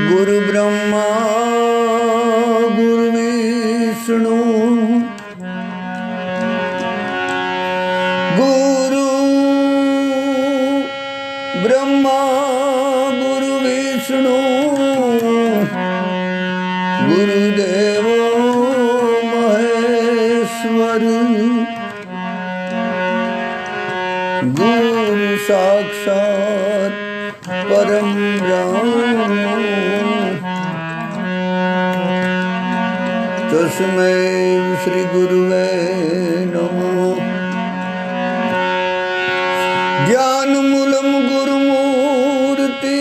गुरु ब्रह्मा गुरु विष्णु गुरु ब्रह्मा गुरु विष्णु गुरुदेव महेश्वर गुरु साक्षात् परम ब्रह्म तस्मै श्री गुरुवे नमः। ज्ञानमूलं गुरुमूर्ति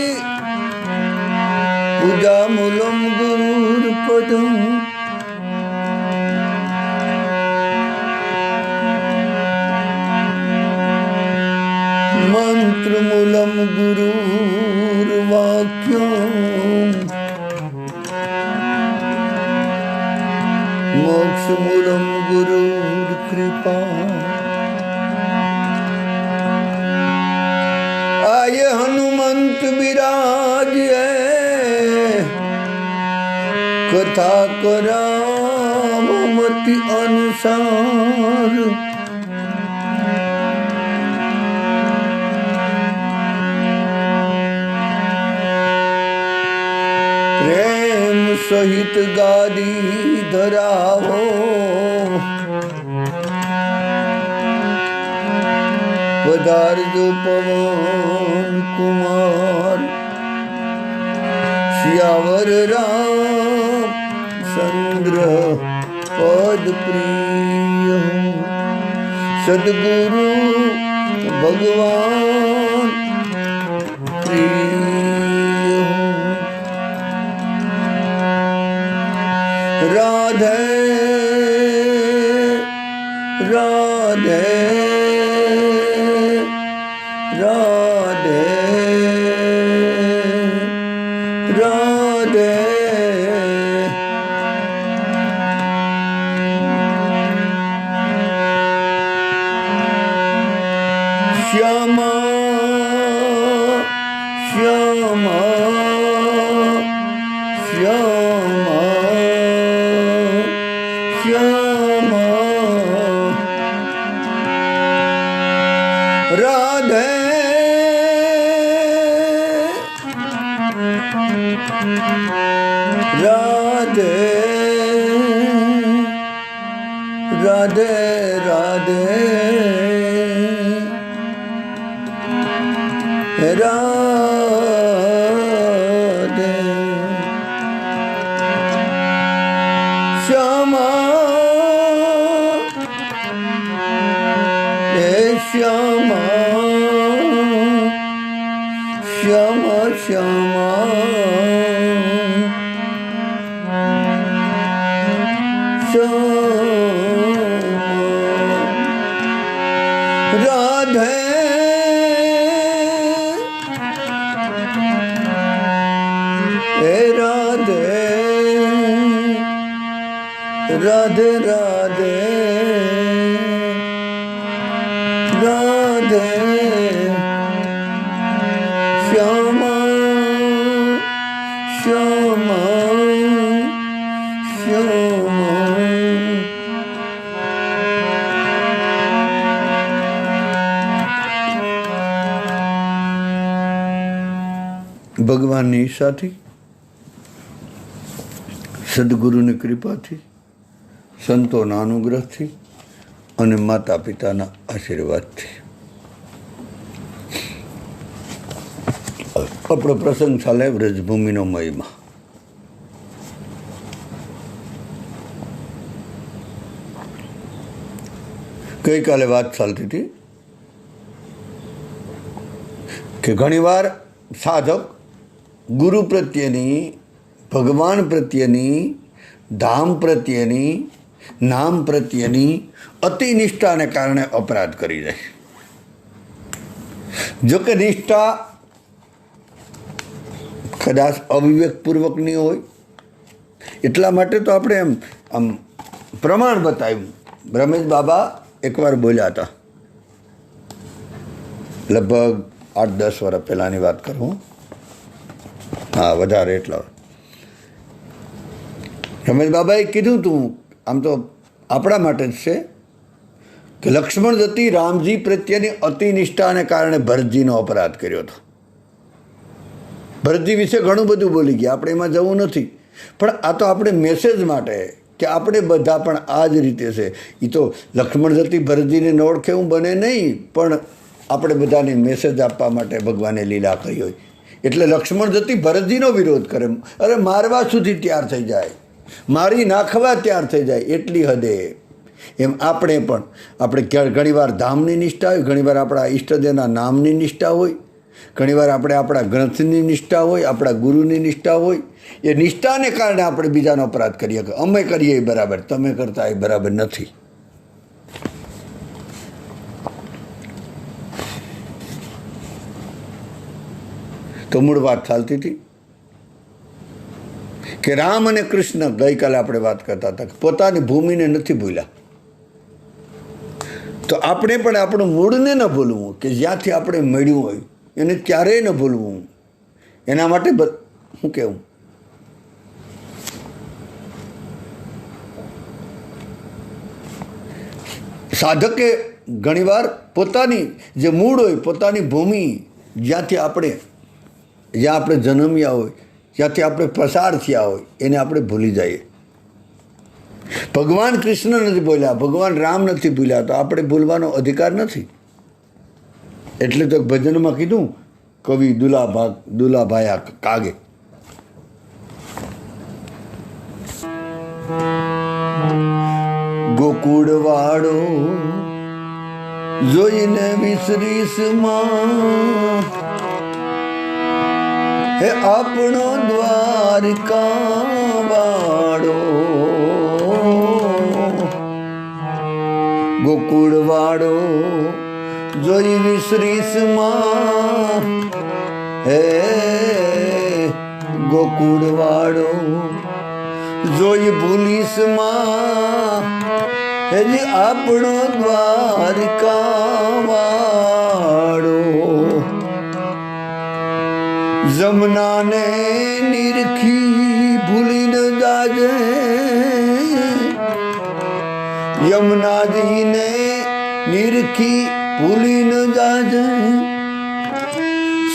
पूजामूलं गुरुर्पदम् मंत्रमूलं गुरुर्वाक्यम् मोक्षमूलं गुरुर्कृपा। आय हनुमंत विराज कथा करामति अनुसार प्रेम सहित गादी धरावो पधारजो पवन कुमार सियावर राम चंद्र पद प्रिय सदगुरु भगवान प्रिय। राधे राधे राधे राधे श्यामा श्यामा श्यामा श्यामा राधे राधे राधे राधे राधे श्यामा श्यामा श्यामा श्यामा राधे राधे राधे राधे राधे श्यामा श्यामा श्यामा। ભગવાનની ઈચ્છાથી સદગુરુની કૃપાથી સંતોના અનુગ્રહથી અને માતા પિતાના આશીર્વાદથી આપણો પ્રસંગ ચાલે વ્રજભૂમિનો મહિમા। ગઈકાલે વાત ચાલતી હતી કે ઘણીવાર સાધક ગુરુ પ્રત્યેની ભગવાન પ્રત્યેની ધામ પ્રત્યેની નામ પ્રત્યેની અતિનિષ્ઠાને કારણે અપરાધ કરી દે। જો કે નિષ્ઠા કદાચ અવિવેકપૂર્વકની હોય એટલા માટે તો આપણે આમ પ્રમાણ બતાવ્યું। રમેશ બાબા એકવાર બોલ્યા હતા, લગભગ 8-10 વર્ષ પહેલાંની વાત કરું, હા, વધારે એટલા. રમેશ બાબાએ કીધું તું, આમ તો આપણા માટે જ છે કે લક્ષ્મણ જતી રામજી પ્રત્યેની અતિનિષ્ઠાને કારણે ભરતજીનો અપરાધ કર્યો હતો. ભરતજી વિશે ઘણું બધું બોલી ગયા, આપણે એમાં જવું નથી. પણ આ તો આપણે મેસેજ માટે કે આપણે બધા પણ આ જ રીતે છે. એ તો લક્ષ્મણ જતી ભરતજીને ન ઓળખે એવું બને નહીં, પણ આપણે બધાને મેસેજ આપવા માટે ભગવાને લીલા કરી હોય. એટલે લક્ષ્મણ જતી ભરતજીનો વિરોધ કરે, અરે મારવા સુધી તૈયાર થઈ જાય, મારી નાખવા તૈયાર થઈ જાય, એટલી હદે. એમ આપણે પણ ઘણીવાર ધામની નિષ્ઠા હોય, ઘણીવાર આપણા ઈષ્ટદેવના નામની નિષ્ઠા હોય, ઘણીવાર આપણે આપણા ગ્રંથની નિષ્ઠા હોય, આપણા ગુરુની નિષ્ઠા હોય. એ નિષ્ઠાને કારણે આપણે બીજાનો અપરાધ કરીએ કે અમે કરીએ એ બરાબર, તમે કરતા એ બરાબર નથી. તો મૂળ વાત ચાલતી હતી કે રામ અને કૃષ્ણ, ગઈકાલે આપણે વાત કરતા હતા કે પોતાની ભૂમિને નથી ભૂલ્યા. તો આપણે પણ આપણું મૂળને ન ભૂલવું, કે જ્યાંથી આપણે મળ્યું હોય એને ક્યારેય ન ભૂલવું. એના માટે શું કહેવું, સાધકે ઘણીવાર પોતાની જે મૂળ હોય, પોતાની ભૂમિ, જ્યાં આપણે જન્મ્યા હોય, જ્યાંથી આપણે પસાર થયા હોય, એને આપણે ભૂલી જઈએ. ભગવાન કૃષ્ણ નથી ભૂલ્યા, ભગવાન રામ નથી ભૂલ્યા, તો આપણે ભૂલવાનો અધિકાર નથી. એટલે તો ભજનમાં કીધું કવિ દુલાભાયા કાગે, ગોકુળ વાળો જોઈને વિસરીશ માં, હે આપણો દ્વારકા વાળો. ગોકુળ વાળો જોઈ વિસરીશ માં, હે ગોકુળ વાળો જોઈ ભૂલીશ માં, હેજી આપણો દ્વારકા વાળો. જમનાને નિરખી ભૂલી ન જાજે, યમુનાજીને નિરખી ભૂલી ન જાજે,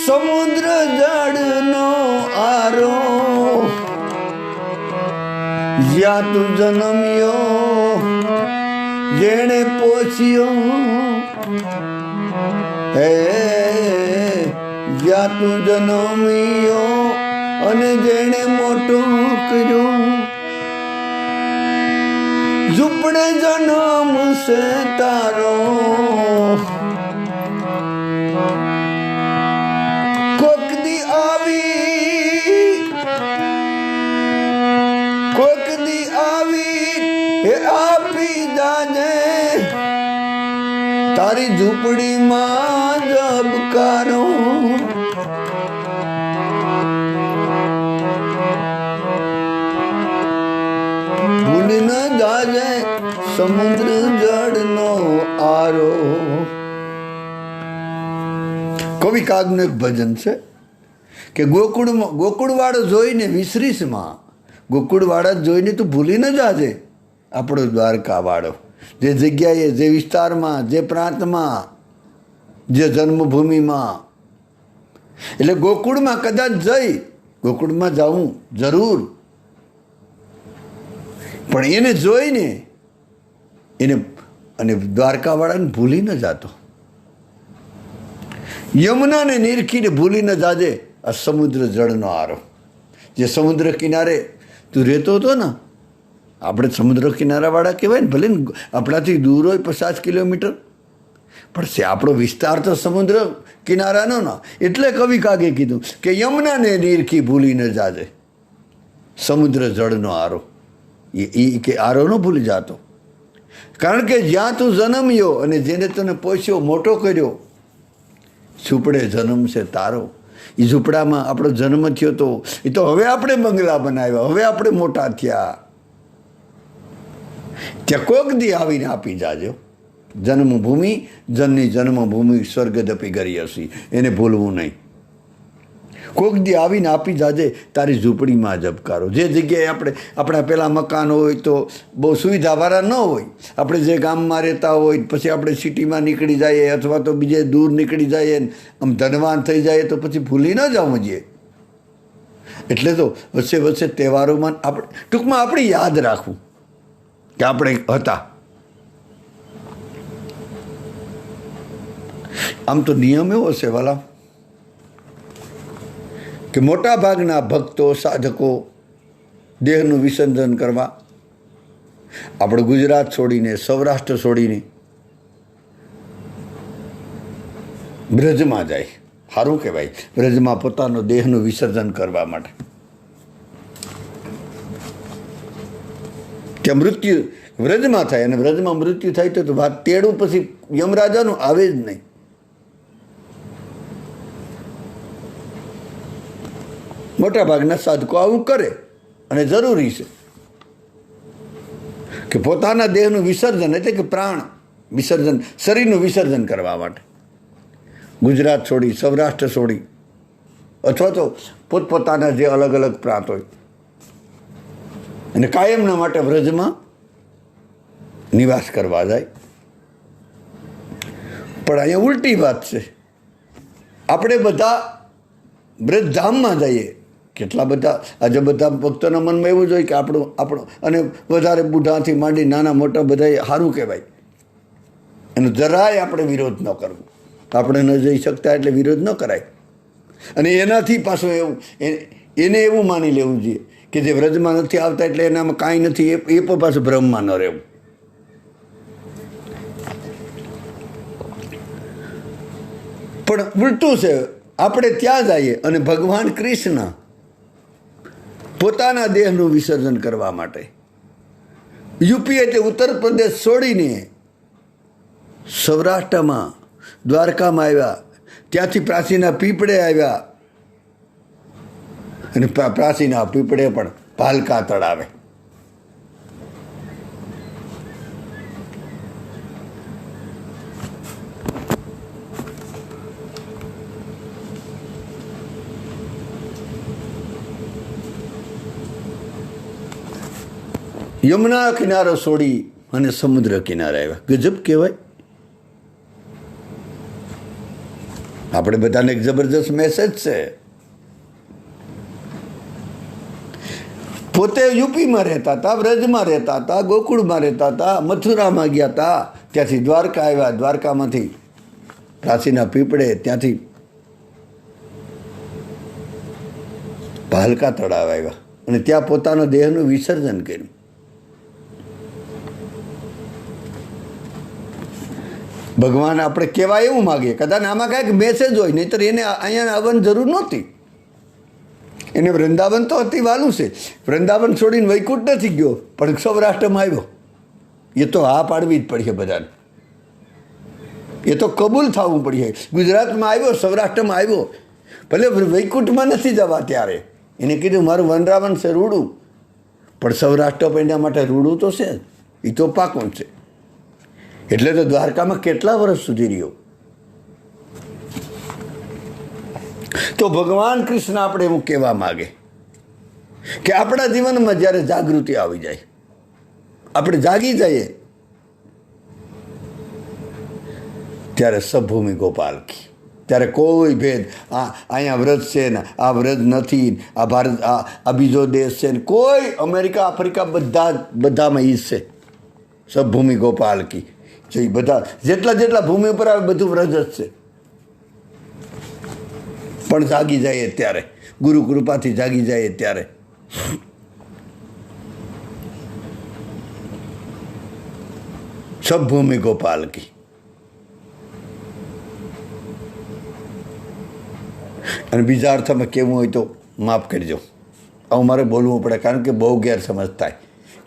સમુદ્ર જળનો આરો જ્યાં તું જન્મ્યો જેણે પોષ્યો, હે જ્યાં તું જન્મ્યો અને જેણે મોટો કર્યો, ઝૂંપડે જન્મ છે તારો, કોક દી આવી હે આપી જાજે, તારી ઝૂંપડીમાં જબકારો. ભૂલી ન જાજે સમુદ્ર જળનો આરો. કવિ કાગનું એક ભજન છે કે ગોકુળવાળો જોઈને વિસરીશ માં, ગોકુળવાળા જોઈને તું ભૂલી ન જાજે આપણો દ્વારકા વાળો. જે જગ્યાએ, જે વિસ્તારમાં, જે પ્રાંતમાં, જે જન્મભૂમિમાં, એટલે ગોકુળમાં કદાચ ગોકુળમાં જવું જરૂર, પણ એને જોઈને એને અને દ્વારકાવાળાને ભૂલી ન જાતો. યમુનાને નિરખીને ભૂલી ન જાજે આ સમુદ્ર જળનો આરો. જે સમુદ્ર કિનારે તું રહેતો હતો ને, આપણે સમુદ્ર કિનારાવાળા કહેવાય ને, ભલે ને આપણાથી દૂર હોય 50 કિલોમીટર, પણ છે આપણો વિસ્તાર તો સમુદ્ર કિનારાનો ના. એટલે કવિ કાગે કીધું કે યમુનાને નિરખી ભૂલી ન જાજે સમુદ્ર જળનો આરો. એ કે આરો ન ભૂલી જાતો, કારણ કે જ્યાં તું જન્મ્યો અને જેને તને પોષ્યો, મોટો કર્યો, ઝૂંપડે જન્મ છે તારો. એ ઝૂંપડામાં આપણો જન્મ થયો તો એ તો હવે આપણે બંગલા બનાવ્યા, હવે આપણે મોટા થયા. ત્યાં કોક દી આવીને આપી જાજો. જન્મભૂમિ, જનની જન્મભૂમિ સ્વર્ગદપી ગરી હસી, એને ભૂલવું નહીં. કોક દી આવીને આપી જાજે તારી ઝૂંપડીમાં ઝબકારો. જે જગ્યાએ આપણા પેલા મકાન હોય તો બહુ સુવિધાવાળા ન હોય, આપણે જે ગામમાં રહેતા હોય પછી આપણે સિટીમાં નીકળી જઈએ અથવા તો બીજે દૂર નીકળી જઈએ આમ ધનવાન થઈ જાય તો પછી ભૂલી ન જવું જોઈએ. એટલે તો વચ્ચે વચ્ચે તહેવારોમાં ટૂંકમાં આપણે યાદ રાખવું કે આપણે હતા. આમ તો નિયમ એવો છે વાલા કે મોટા ભાગના ભક્તો સાધકો દેહનું વિસર્જન કરવા આપણે ગુજરાત છોડીને સૌરાષ્ટ્ર છોડીને બ્રજમાં જાય. સારું કહેવાય, બ્રજમાં પોતાનો દેહનું વિસર્જન કરવા માટે. ત્યાં મૃત્યુ વ્રજમાં થાય અને વ્રજમાં મૃત્યુ થાય તો વાત તેડું પછી યમરાજાનું આવે જ નહીં. મોટા ભાગના સાધકો આવું કરે અને જરૂરી છે કે પોતાના દેહનું વિસર્જન એટલે કે પ્રાણ વિસર્જન, શરીરનું વિસર્જન કરવા માટે ગુજરાત છોડી સૌરાષ્ટ્ર છોડી અથવા તો પોતપોતાના જે અલગ અલગ પ્રાંત હોય અને કાયમના માટે વ્રજમાં નિવાસ કરવા જાય. પણ અહીંયા ઉલટી વાત છે. આપણે બધા બ્રજધામમાં જઈએ. કેટલા બધા આજે બધા ભક્તોના મનમાં એવું જ હોય કે આપણું અને વધારે બુઢાથી માંડી નાના મોટા બધા સારું કહેવાય. એનો જરાય આપણે વિરોધ ન કરવો. આપણે ન જઈ શકતા એટલે વિરોધ ન કરાય. અને એનાથી પાછું એને એવું માની લેવું જોઈએ કે જે વ્રજમાં નથી આવતા એટલે એનામાં કાંઈ નથી, એ પણ પાછું ભ્રમમાં ન રહેવું. પણ ઉલટું છે. આપણે ત્યાં જઈએ અને ભગવાન કૃષ્ણ પોતાના દેહનું વિસર્જન કરવા માટે યુપી એટલે ઉત્તર પ્રદેશ છોડીને સૌરાષ્ટ્રમાં દ્વારકામાં આવ્યા. ત્યાંથી પ્રાચીના પીપળે આવ્યા અને પ્રાચીના પીપળે પણ ભાલકા તળાવે. યમુના કિનારો છોડી અને સમુદ્ર કિનારે આવ્યા. ગજબ કહેવાય. આપણે બધાને એક જબરજસ્ત મેસેજ છે. પોતે યુપીમાં રહેતા હતા, વ્રજમાં રહેતા હતા, ગોકુળમાં રહેતા હતા, મથુરામાં ગયા હતા, ત્યાંથી દ્વારકા આવ્યા, દ્વારકામાંથી પ્રાચીના પીપળે, ત્યાંથી ભાલકા તળાવ આવ્યા અને ત્યાં પોતાનો દેહનું વિસર્જન કર્યું. ભગવાન આપણે કહેવા એવું માગીએ, કદાચ આમાં કાંઈક મેસેજ હોય, નહીંતર એને અહીંયા આવવાની જરૂર નહોતી. એને વૃંદાવન તો અતિ વાલું છે. વૃંદાવન છોડીને વૈકુંઠ નથી ગયો, પણ સૌરાષ્ટ્રમાં આવ્યો. એ તો હા પાડવી જ પડશે બધાને. એ તો કબૂલ થવું પડશે. ગુજરાતમાં આવ્યો, સૌરાષ્ટ્રમાં આવ્યો, ભલે વૈકુંઠમાં નથી જવા ત્યારે એને કીધું મારું વનરાવન છે રૂડું, પણ સૌરાષ્ટ્ર પણ એના માટે રૂડું તો છે, એ તો પાકું છે. એટલે તો દ્વારકામાં કેટલા વર્ષ સુધી રહ્યો. તો ભગવાન કૃષ્ણ આપણે એવું કહેવા માગે કે આપણા જીવનમાં જ્યારે જાગૃતિ આવી જાય, આપણે જાગી જઈએ, ત્યારે સભૂમિ ગોપાલ કી, ત્યારે કોઈ ભેદ અહીંયા વ્રજ છે ને આ વ્રજ નથી, આ ભારત આ બીજો દેશ છે ને કોઈ અમેરિકા આફ્રિકા બધામાં ઈ છે. સભૂમિ ગોપાલ કી જે બધા જેટલા ભૂમિ ઉપર આવે બધું વ્રજ જ છે. પણ જાગી જાય ત્યારે, ગુરુ કૃપાથી જાગી જાય ત્યારે. સભૂમિ ગોપાલ કી. અને બીજા અર્થમાં કેવું હોય તો માફ કરજો, આવું મારે બોલવું પડે, કારણ કે બહુ ગેરસમજ થાય.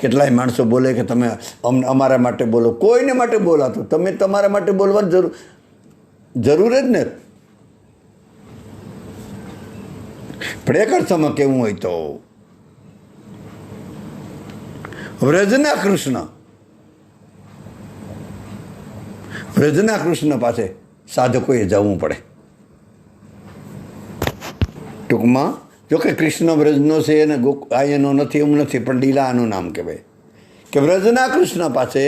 કેટલાય માણસો બોલે કે તમે અમારા માટે બોલો. કોઈને માટે બોલાતો, તમે તમારા માટે બોલવાની જરૂર જ ને. પણ એક અર્થમાં કેવું હોય તો વ્રજના કૃષ્ણ પાસે સાધકોએ જવું પડે. ટૂંકમાં જોકે કૃષ્ણ વ્રજનો છે અને એનો નથી એવું નથી, પણ લીલાનું નામ કહેવાય કે વ્રજના કૃષ્ણ પાસે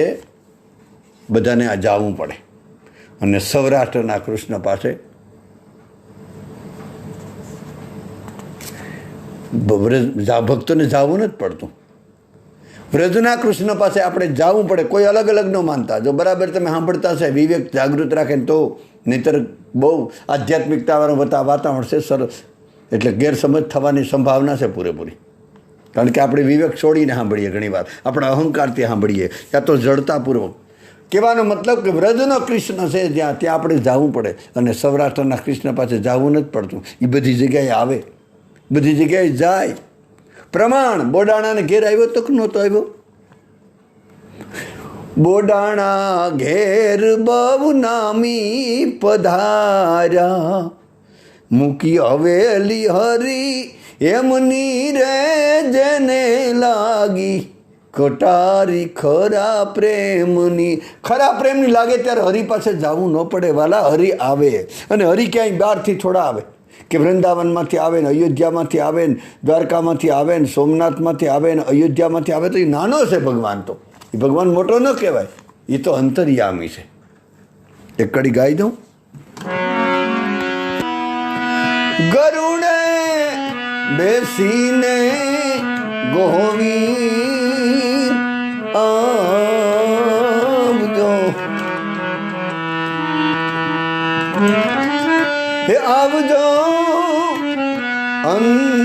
બધાને આ જવું પડે અને સૌરાષ્ટ્રના કૃષ્ણ પાસે ભક્તોને જવું નથી પડતું. વ્રજના કૃષ્ણ પાસે આપણે જવું પડે. કોઈ અલગ અલગ ન માનતા, જો બરાબર તમે સાંભળતા છે, વિવેક જાગૃત રાખે ને તો, નહીંતર બહુ આધ્યાત્મિકતાવાળું વાતાવરણ છે સરસ, એટલે ગેરસમજ થવાની સંભાવના છે પૂરેપૂરી. કારણ કે આપણે વિવેક છોડીને સાંભળીએ, ઘણીવાર આપણા અહંકારથી સાંભળીએ, યા તો જડતાપૂર્વક. કહેવાનો મતલબ કે વ્રજનો કૃષ્ણ છે ત્યાં આપણે જવું પડે અને સૌરાષ્ટ્રના કૃષ્ણ પાસે જવું નથી પડતું. એ બધી જગ્યાએ આવે, બધી જગ્યાએ જાય. પ્રમાણ બોડાણાને ઘેર આવ્યો તો કે નહોતો આવ્યો? બોડાણા ઘેર બહુ નામી પધાર્યા, મૂકી હવેલી હરી એમની રે જેને લાગી, કટારી ખરા પ્રેમની. ખરા પ્રેમની લાગે ત્યારે હરિ પાસે જવું ન પડે વાલા. હરિ આવે, અને હરિ ક્યાંય બહારથી થોડા આવે કે વૃંદાવનમાંથી આવે ને, અયોધ્યામાંથી આવે ને, દ્વારકામાંથી આવે ને, સોમનાથમાંથી આવે ને, અયોધ્યામાંથી આવે તો એ નાનો છે ભગવાન. તો એ ભગવાન મોટો ન કહેવાય, એ તો અંતર્યામી છે. એક કડી ગાઈ દઉં. ગરુડે બેસીને ગોવિંદ આવજો, હે આવજો અંતરિયામી,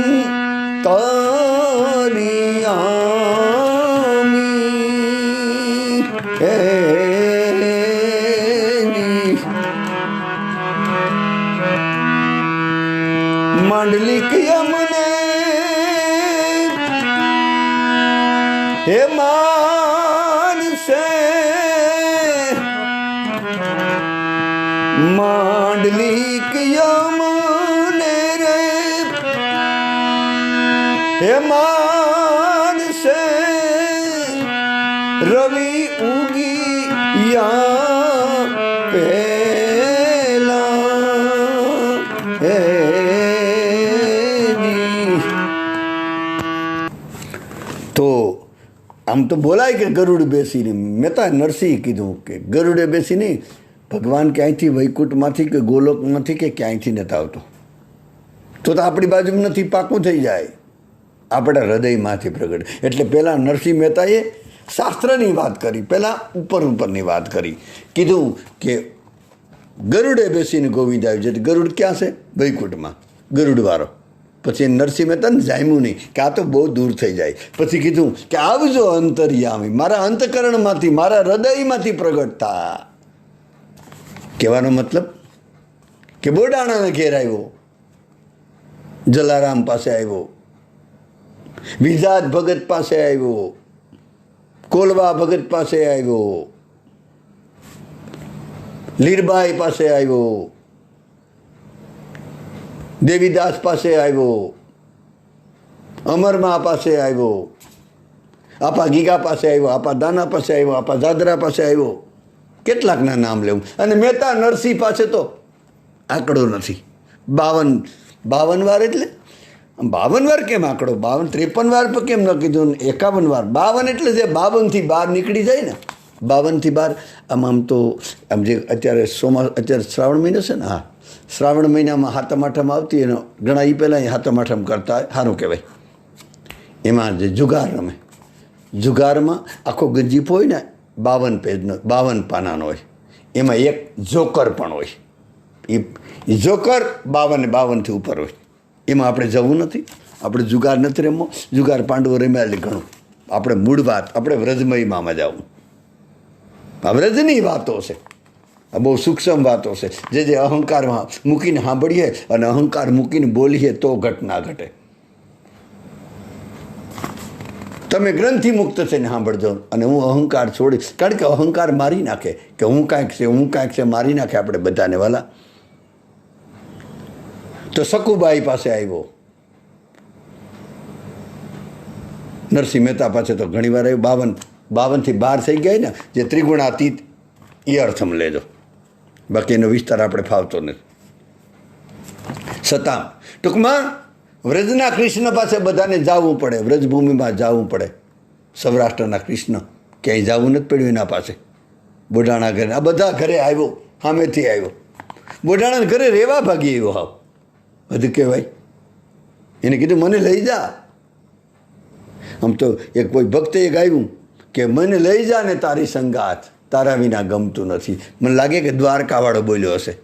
હે માંડલિક યમને હે માનસે, માંડલિક યમને રે હે માનસે, રવિ ઉગી યા પેલા, હે તો આમ તો બોલાય કે ગરુડ બેસીને. મહેતા નરસિંહ કીધું કે ગરુડે બેસીને ભગવાન ક્યાંયથી વૈકુંઠમાંથી કે ગોલોકમાંથી કે ક્યાંયથી નથી આવતો. તો આપણી બાજુમાં નથી, પાકું થઈ જાય, આપણા હૃદયમાંથી પ્રગટ. એટલે પહેલાં નરસિંહ મહેતાએ શાસ્ત્રની વાત કરી, પહેલાં ઉપરની વાત કરી. કીધું કે ગરુડે બેસીને ગોવિંદ આવ્યું છે. ગરુડ ક્યાં છે? વૈકુંઠમાં, ગરુડવાળો. પછી નરસિંહ મહેતાને જામ્યું નહીં કે આ તો બહુ દૂર થઈ જાય. પછી કીધું કે આવજો અંતર્યામી, મારા અંતકરણમાંથી, મારા હૃદયમાંથી પ્રગટ થા. કહેવાનો મતલબ કે બોડાણાના ઘેર આવ્યો, જલારામ પાસે આવ્યો, વિજાત ભગત પાસે આવ્યો, કોલવા ભગત પાસે આવ્યો, લીરબાઈ પાસે આવ્યો, દેવીદાસ પાસે આવ્યો, અમરમા પાસે આવ્યો, આપા ગીગા પાસે આવ્યો, આપા દાના પાસે આવ્યો, આપા જાદરા પાસે આવ્યો. કેટલાકના નામ લેવું. અને મહેતા નરસિંહ પાસે તો આંકડો નથી. 52 વાર. એટલે 52 વાર કેમ આંકડો? 53 વાર પર કેમ ન કીધું? 51 વાર. 52 એટલે જે 52 થી બહાર નીકળી જાય ને, 52 થી બહાર. આમ તો આમ જે અત્યારે અત્યારે શ્રાવણ મહિનો છે ને, હા, શ્રાવણ મહિનામાં હાતમ આઠમ આવતી, એનો ઘણા એ પહેલાં હાતમ આઠમ કરતા સારું કહેવાય. એમાં જે જુગાર રમે, જુગારમાં આખો ગંજીપ હોય ને, 52 પેજનો, 52 પાનાનો હોય. એમાં એક જોકર પણ હોય. એ જોકર 52 ઉપર હોય. એમાં આપણે જવું નથી, આપણે જુગાર નથી રમવો. જુગાર પાંડવો રમ્યા એટલે ઘણું. આપણે મૂળ વાત, આપણે વ્રજમયમાં જવું. આ વ્રજની વાતો છે, આ બહુ સૂક્ષ્મ વાતો છે. જે અહંકારમાં મૂકીને સાંભળીએ અને અહંકાર મૂકીને બોલીએ તો ઘટના ઘટે. તમે ગ્રંથિ મુક્ત થઈને સાંભળજો અને હું અહંકાર છોડીશ. કારણ કે અહંકાર મારી નાખે કે હું કાંઈક છે, હું કાંઈક છે, મારી નાખે આપણે બધાને વાલા. તો સકુબાઈ પાસે આવ્યો, નરસિંહ મહેતા પાસે તો ઘણી વાર આવ્યો. 52 થી બહાર થઈ ગયા ને, જે ત્રિગુણાતીત, એ અર્થમાં લેજો, બાકી એનો વિસ્તાર આપણે ફાવતો નથી. છતાં ટૂંકમાં વ્રજના કૃષ્ણ પાસે બધાને જવું પડે, વ્રજભૂમિમાં જવું પડે. સૌરાષ્ટ્રના કૃષ્ણ ક્યાંય જવું નથી પડ્યું એના પાસે. બોડાણા ઘરે આ બધા ઘરે આવ્યો, સામેથી આવ્યો. બોડાણા ઘરે રહેવા ભાગી આવ્યો. હાવ બધું કહેવાય. એને કીધું મને લઈ જા. આમ તો એક કોઈ ભક્તે ગાયું કે મને લઈ જા ને તારી સંગાત, તારા વિના ગમતું નથી. મને લાગે કે દ્વારકાવાળો બોલ્યો હશે.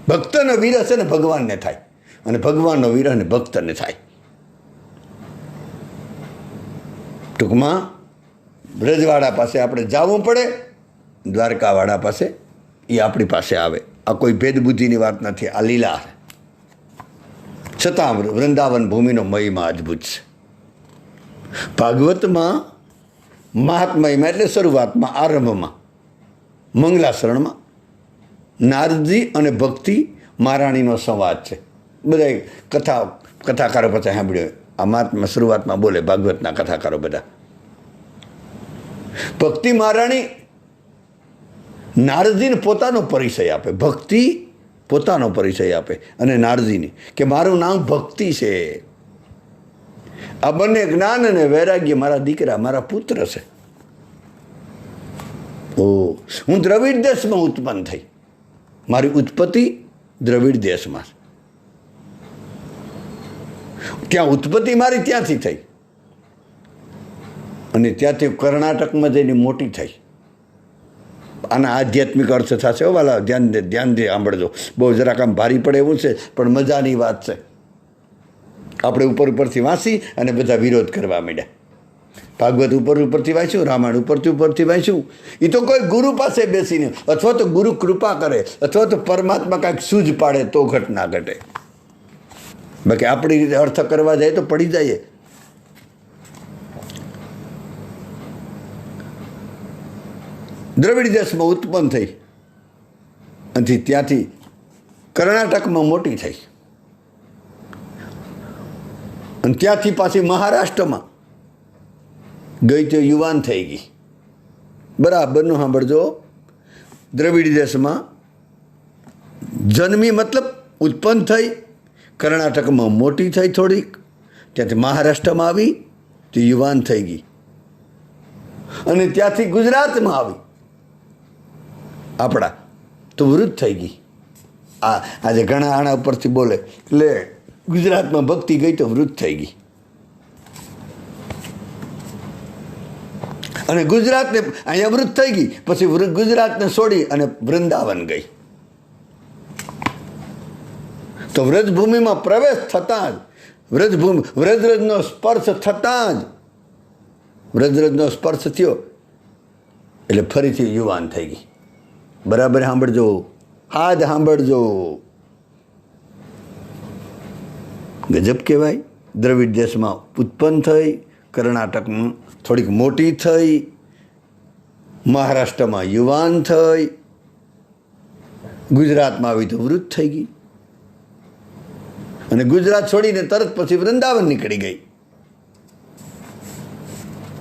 ભક્તનો વીર હશે ને ભગવાનને થાય, અને ભગવાનનો વીર અને ભક્તને થાય. ટૂંકમાં બ્રજવાળા પાસે આપણે જવું પડે, દ્વારકાવાળા પાસે એ આપણી પાસે આવે. આ કોઈ ભેદબુદ્ધિની વાત નથી, આ લીલા. છતાં વૃંદાવન ભૂમિનો મહિમા અદ્ભુત છે. ભાગવતમાં મહાત્મયમાં એટલે શરૂઆતમાં, આરંભમાં, મંગલાચરણમાં નારદજી અને ભક્તિ મહારાણીનો સંવાદ છે. બધા કથાકારો પછી સાંભળ્યો. આ મહાત્મા શરૂઆતમાં બોલે ભાગવતના કથાકારો બધા. ભક્તિ મહારાણી નારદજીને પોતાનો પરિચય આપે, ભક્તિ પોતાનો પરિચય આપે અને નારદજીને કે મારું નામ ભક્તિ છે. આ બંને જ્ઞાન અને વૈરાગ્ય મારા દીકરા, મારા પુત્ર છે. હું દ્રવિડ દેશમાં ઉત્પન્ન થઈ. મારી ઉત્પત્તિ દ્રવિડ દેશમાં. ત્યાં ઉત્પત્તિ મારી ત્યાંથી થઈ અને ત્યાંથી કર્ણાટકમાં જઈને મોટી થઈ. આના આધ્યાત્મિક અર્થ થશે. વાલા ધ્યાનથી સાંભળજો. બહુ જરાક આમ ભારી પડે એવું છે, પણ મજાની વાત છે. આપણે ઉપરથી વાંચી અને બધા વિરોધ કરવા માંડ્યા. ભાગવત ઉપરથી વાંચ્યું, રામાયણ ઉપરથી વાંચ્યું. એ તો કોઈ ગુરુ પાસે બેસીને, અથવા તો ગુરુ કૃપા કરે, અથવા તો પરમાત્મા કાંઈક સૂઝ પાડે તો ઘટના ઘટે. બાકી આપણી રીતે અર્થ કરવા જાય તો પડી જાય. દ્રવિડ દેશમાં ઉત્પન્ન થઈ અને ત્યાંથી કર્ણાટકમાં મોટી થઈ અને ત્યાંથી પાછી મહારાષ્ટ્રમાં ગઈ તો યુવાન થઈ ગઈ. બરાબરનું સાંભળજો. દ્રવિડ દેશમાં જન્મી મતલબ ઉત્પન્ન થઈ, કર્ણાટકમાં મોટી થઈ થોડીક, ત્યાંથી મહારાષ્ટ્રમાં આવી તો યુવાન થઈ ગઈ અને ત્યાંથી ગુજરાતમાં આવી આપણા તો વૃદ્ધ થઈ ગઈ. આજે ઘણા આણા ઉપરથી બોલે એટલે ગુજરાતમાં ભક્તિ ગઈ તો વૃદ્ધ થઈ ગઈ. અને ગુજરાતને અહીંયા વૃદ્ધ થઈ ગઈ, પછી ગુજરાતને છોડી અને વૃંદાવન ગઈ. તો વ્રજભૂમિમાં પ્રવેશ થતાં જ વ્રજરજનો સ્પર્શ થતાં જ વ્રજરજનો સ્પર્શ થયો એટલે ફરીથી યુવાન થઈ ગઈ. બરાબર સાંભળજો, હાજ સાંભળજો. ગજબ કહેવાય. દ્રવિડ દેશમાં ઉત્પન્ન થઈ, કર્ણાટકમાં થોડીક મોટી થઈ, મહારાષ્ટ્રમાં યુવાન થઈ, ગુજરાતમાં આવી તો વૃદ્ધ થઈ ગઈ અને ગુજરાત છોડીને તરત પછી વૃંદાવન નીકળી ગઈ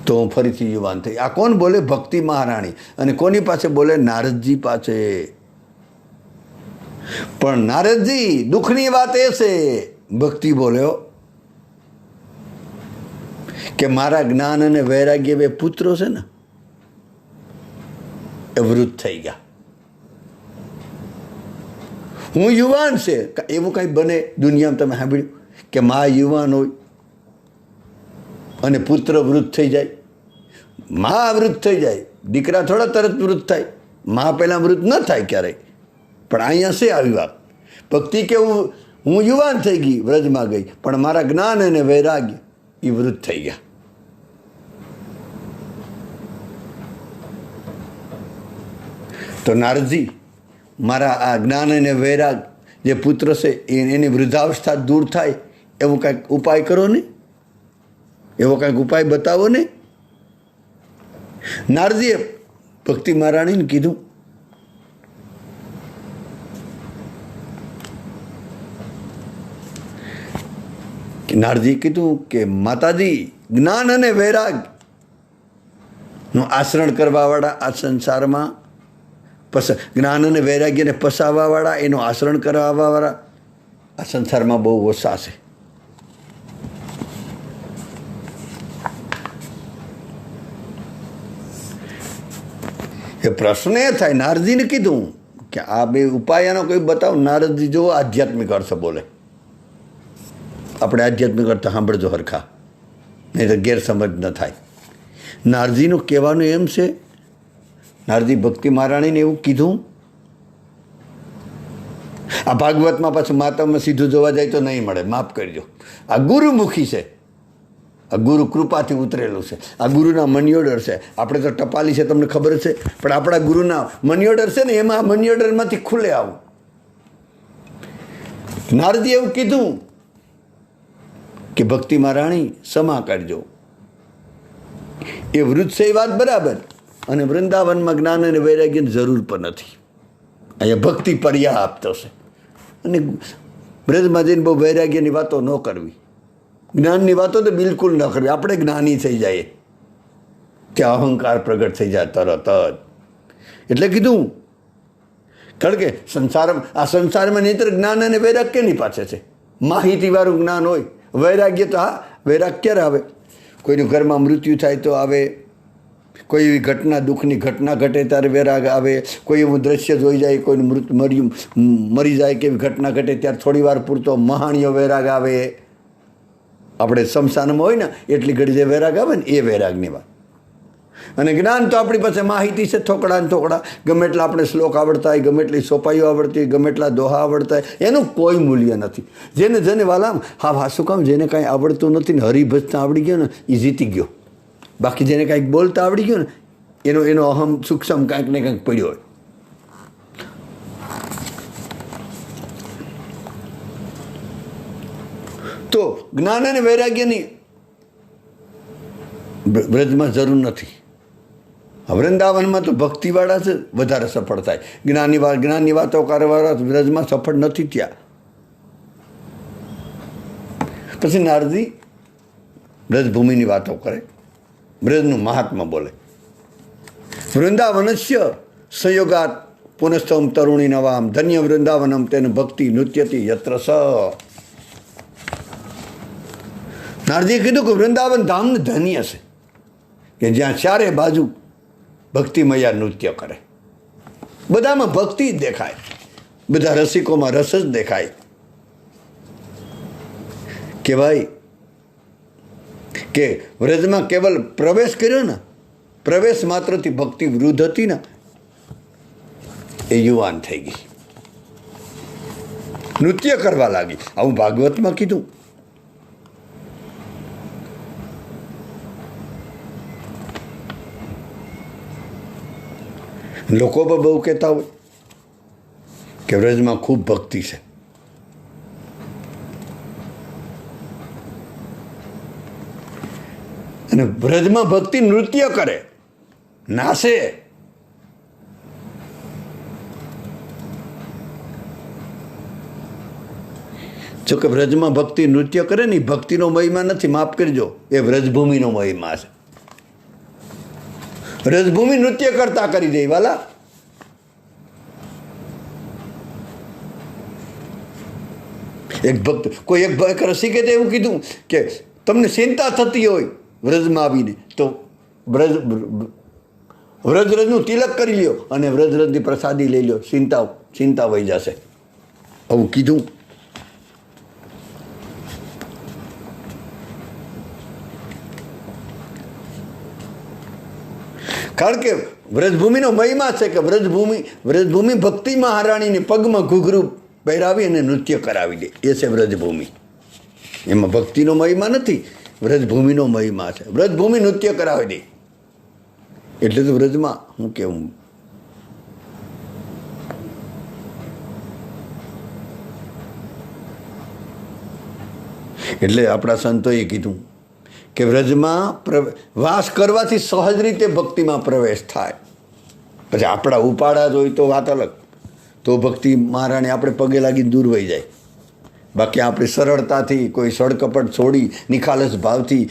તો ફરીથી યુવાન થઈ. આ કોણ બોલે? ભક્તિ મહારાણી. અને કોની પાસે બોલે? નારદજી પાસે. પણ નારદજી દુઃખની વાત એ છે, ભક્તિ બોલ્યો કે મારા જ્ઞાન અને વૈરાગ્ય બે પુત્રો છે ને એ વૃદ્ધ થઈ ગયા. હું યુવાન છે. એવું કંઈ બને દુનિયામાં? તમે સાંભળ્યું કે મા યુવાન હોય અને પુત્ર વૃદ્ધ થઈ જાય? મા વૃદ્ધ થઈ જાય, દીકરા થોડા તરત વૃદ્ધ થાય. મા પહેલાં વૃદ્ધ ન થાય ક્યારેય. પણ અહીંયા છે આવી વાત. ભક્તિ કે હું યુવાન થઈ ગઈ, વ્રજમાં ગઈ, પણ મારા જ્ઞાન અને વૈરાગ્ય એ વૃદ્ધ થઈ ગયા. તો નારદજી, મારા આ જ્ઞાન અને વૈરાગ જે પુત્ર છે એની વૃદ્ધાવસ્થા દૂર થાય એવો કાંઈક ઉપાય કરો ને, એવો કાંઈક ઉપાય બતાવો ને. નારદજીએ ભક્તિ મહારાણીને કીધું નારદજીએ કીધું કે માતાજી, જ્ઞાન અને વૈરાગ નું આચરણ કરવાવાળા આ સંસારમાં, જ્ઞાન અને વૈરાગ્યને પસાવવાવાળા, એનું આચરણ કરાવવાવાળા આ સંસારમાં બહુ ઓછા છે. એ પ્રશ્ન એ થાય, નારદજીને કીધું કે આ બે ઉપાયનો કોઈ બતાવો. નારદજી જો આધ્યાત્મિક અર્થ બોલે, આપણે આધ્યાત્મિક અર્થ સાંભળજો હરખા, નહીં તો ગેરસમજ ન થાય. નારદજીનું કહેવાનું એમ છે, નારદજી ભક્તિ મહારાણીને એવું કીધું. આ ભાગવતમાં પાછું માતામાં સીધું જોવા જાય તો નહીં મળે, માફ કરજો. આ ગુરુમુખી છે, આ ગુરુ કૃપાથી ઉતરેલું છે, આ ગુરુના મની છે. આપણે તો ટપાલી છે, તમને ખબર છે, પણ આપણા ગુરુના મની છે ને, એમાં આ મની ખુલે આવું. નારદજી એવું કીધું કે ભક્તિ મહારાણી ક્ષમા કરજો. એ વૃદ્ધ છે એ વાત બરાબર, અને વૃંદાવનમાં જ્ઞાન અને વૈરાગ્યની જરૂર પણ નથી. અહીંયા ભક્તિ પર્યાપ્ત છે. અને બ્રજમાં જઈને બહુ વૈરાગ્યની વાતો ન કરવી, જ્ઞાનની વાતો તો બિલકુલ ન કરવી. આપણે જ્ઞાની થઈ જાય ત્યાં અહંકાર પ્રગટ થઈ જાય તરત જ. એટલે કીધું, કારણ કે આ સંસારમાં નહીંતર જ્ઞાન અને વૈરાગ કેની પાસે છે? માહિતીવાળું જ્ઞાન હોય. વૈરાગ્ય તો હા, વૈરાગ ક્યારે આવે? કોઈનું ઘરમાં મૃત્યુ થાય તો આવે, કોઈ એવી ઘટના, દુઃખની ઘટના ઘટે ત્યારે વૈરાગ આવે, કોઈ એવું દ્રશ્ય જોઈ જાય, કોઈનું મરી જાય કે એવી ઘટના ઘટે ત્યારે થોડી વાર પૂરતો મહાણીયો વૈરાગ આવે. આપણે શમશાનમાં હોય ને એટલી ઘડી જે વૈરાગ આવે ને, એ વૈરાગની વાત. અને જ્ઞાન તો આપણી પાસે માહિતી છે, થોકડા ને થોકડા. ગમે એટલા આપણે શ્લોક આવડતા હોય, ગમે એટલી સોપાઈઓ આવડતી હોય, ગમે એટલા દોહા આવડતા હોય, એનું કોઈ મૂલ્ય નથી. જેને વાલામ હા શું કામ, જેને કાંઈ આવડતું નથી ને હરિભજતા આવડી ગયો ને, એ જીતી ગયો. બાકી જેને કાંઈક બોલતા આવડી ગયો ને, એનો અહમ સૂક્ષ્મ કાંઈક ને કાંઈક પડ્યો હોય. તો જ્ઞાન અને વૈરાગ્યની બ્રજમાં જરૂર નથી. વૃંદાવનમાં તો ભક્તિવાળા જ વધારે સફળ થાય. જ્ઞાનની વાતો કરવાવાળા બ્રજમાં સફળ નથી થયા. પછી નારદજી બ્રજભૂમિની વાતો કરે, બ્રજનું મહાત્મા બોલે. વૃંદાવનસ્ય સંયોગાત પુનઃસ્થમ તરુણી નવામ ધન્ય વૃંદાવનમ તેન ભક્તિ નૃત્યતી યત્ર સ. નારદજીએ કીધું કે વૃંદાવન ધામને ધન્ય છે કે જ્યાં ચારે બાજુ ભક્તિમયા નૃત્ય કરે. બધામાં ભક્તિ જ દેખાય, બધા રસિકોમાં રસ જ દેખાય. કહેવાય કે વ્રજમાં કેવલ પ્રવેશ કર્યો ને, પ્રવેશ માત્રથી ભક્તિ વૃદ્ધ હતી ને, એ યુવાન થઈ ગઈ, નૃત્ય કરવા લાગી. આવું ભાગવતમાં કીધું. લોકો પણ બહુ કહેતા હોય કે વ્રજમાં ખૂબ ભક્તિ છે. અને વ્રજમાં ભક્તિ નૃત્ય કરે, નાશે. જો કે વ્રજમાં ભક્તિ નૃત્ય કરે ને, ભક્તિનો મહિમા નથી, માફ કરજો, એ વ્રજભૂમિનો મહિમા છે. વ્રજભૂમિ નૃત્ય કરતા કરી દે વાલા. એક ભક્ત, કોઈ એક રસિકે એવું કીધું કે તમને ચિંતા થતી હોય વ્રજમાં આવીને, તો વ્રજનું તિલક કરી લ્યો અને વ્રજની પ્રસાદી લઈ લો, ચિંતા વહી જશે. આવું કીધું. કારણ કે વ્રજભૂમિનો મહિમા છે કે વ્રજભૂમિ ભક્તિ મહારાણીને પગમાં ઘૂઘરું પહેરાવી અને નૃત્ય કરાવી દે, એ છે વ્રજભૂમિ. એમાં ભક્તિનો મહિમા નથી, વ્રજભૂમિનો મહિમા છે. વ્રજભૂમિ નૃત્ય કરાવી દે એટલે તો વ્રજમાં હું કેવું. એટલે આપણા સંતોએ કીધું કે વ્રજમાં વાસ કરવાથી સહજ રીતે ભક્તિમાં પ્રવેશ થાય. પછી આપણા ઉપાડા જ હોય તો વાત અલગ, તો ભક્તિ મહારાણી આપણે પગે લાગીને દૂર વહી જાય. બાકી આપણી સરળતાથી કોઈ સળકપટ છોડી નિખાલસ ભાવથી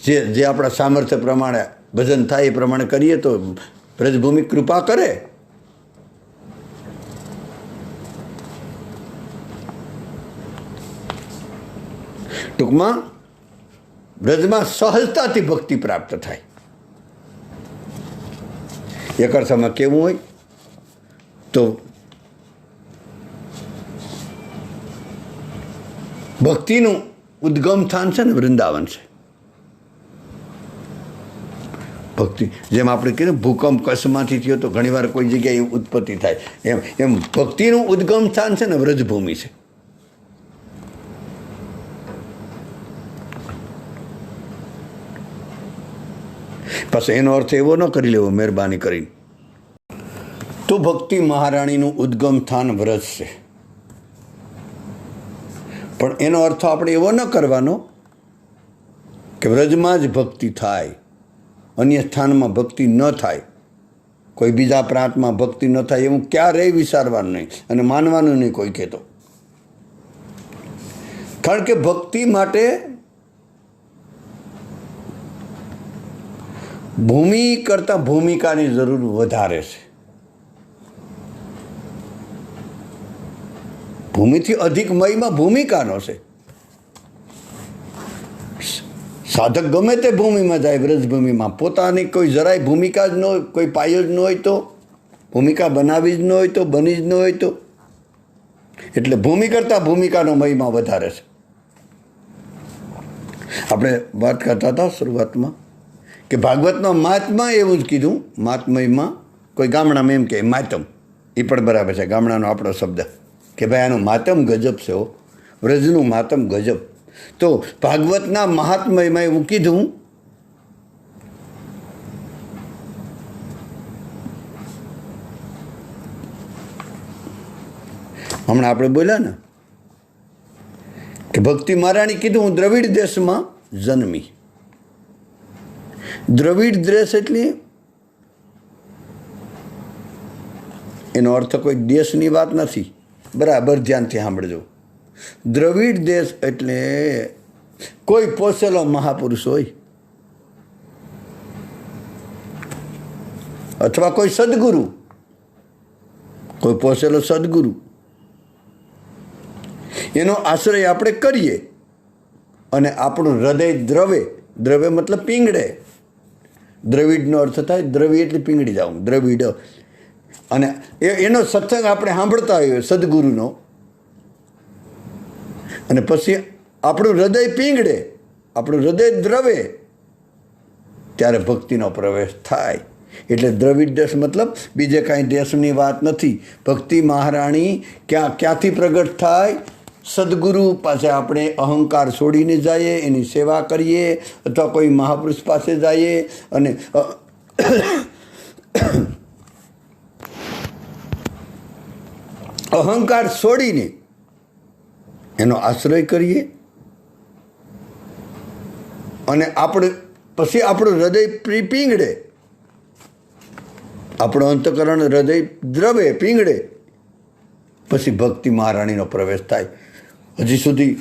જે આપણા સામર્થ્ય પ્રમાણે ભજન થાય એ પ્રમાણે કરીએ તો વ્રજભૂમિ કૃપા કરે. ટૂંકમાં વ્રજમાં સહજતાથી ભક્તિ પ્રાપ્ત થાય. એક અર્થમાં કેવું હોય તો ભક્તિનું ઉદ્ગમ સ્થાન છે ને વૃંદાવન છે. ભક્તિ જેમ આપણે કીધું ભૂકંપ કચ્છમાંથી થયો તો ઘણીવાર કોઈ જગ્યાએ ઉત્પત્તિ થાય, એમ ભક્તિનું ઉદ્ગમ સ્થાન છે ને વ્રજભૂમિ છે. પાછો એનો અર્થ એવો ન કરી લેવો મહેરબાની કરીને તો ભક્તિ મહારાણીનું ઉદ્ગમ સ્થાન વ્રજ છે, પણ એનો અર્થ આપણે એવો ન કરવાનો કે વ્રજમાં જ ભક્તિ થાય, અન્ય સ્થાનમાં ભક્તિ ન થાય, કોઈ બીજા પ્રાંતમાં ભક્તિ ન થાય એવું ક્યારેય વિચારવાનું નહીં અને માનવાનું નહીં કોઈ કહેતો. કારણ કે ભક્તિ માટે ભૂમિ કરતાં ભૂમિકાની જરૂર વધારે છે. ભૂમિથી અધિક મયમાં ભૂમિકાનો છે. સાધક ગમે તે ભૂમિમાં જાય, વ્રજભૂમિમાં પોતાની કોઈ જરાય ભૂમિકા જ ન હોય, કોઈ પાયો જ ન હોય તો, ભૂમિકા બનાવી જ ન હોય તો, બની જ ન હોય તો, એટલે ભૂમિ કરતાં ભૂમિકાનો મહિમા વધારે છે. આપણે વાત કરતા હતા શરૂઆતમાં કે ભાગવતનો મહાત્મા એવું જ કીધું, મહાત્મયમાં કોઈ ગામડામાં એમ કે માતમ, એ પણ બરાબર છે, ગામડાનો આપણો શબ્દ કે ભાઈ આનું માતમ ગજબ છે, વ્રજનું માતમ ગજબ. તો ભાગવતના મહાત્મયમાં એવું કીધું હમણાં આપણે બોલ્યા ને કે ભક્તિ મહારાણી કીધું હું દ્રવિડ દેશમાં જન્મી. દ્રવિડ દેશ એટલે એનો અર્થ કોઈ દેશની વાત નથી, બરાબર ધ્યાનથી સાંભળજો. દ્રવિડ દેશ એટલે કોઈ પોસેલો મહાપુરુષ હોય અથવા કોઈ સદગુરુ, કોઈ પોસેલો સદગુરુ, એનો આશ્રય આપણે કરીએ અને આપણું હૃદય દ્રવે, દ્રવે મતલબ પીંગળે, દ્રવિડનો અર્થ થાય દ્રવી એટલે પીંગળી જાઉં, દ્રવિડ, અને એનો સત્સંગ આપણે સાંભળતા હોઈએ સદગુરુનો, અને પછી આપણું હૃદય પીંગળે, આપણું હૃદય દ્રવે, ત્યારે ભક્તિનો પ્રવેશ થાય. એટલે દ્રવિડ દેશ મતલબ બીજે કાંઈ દેશની વાત નથી. ભક્તિ મહારાણી ક્યાંથી પ્રગટ થાય? સદગુરુ પાસે આપણે અહંકાર છોડીને જઈએ, એની સેવા કરીએ, અથવા કોઈ મહાપુરુષ પાસે જઈએ અને અહંકાર છોડીને એનો આશ્રય કરીએ અને આપણે પછી આપણું હૃદય પીંગળે, આપણું અંતકરણ હૃદય દ્રવે પીંગળે, પછી ભક્તિ મહારાણીનો પ્રવેશ થાય. હજી સુધી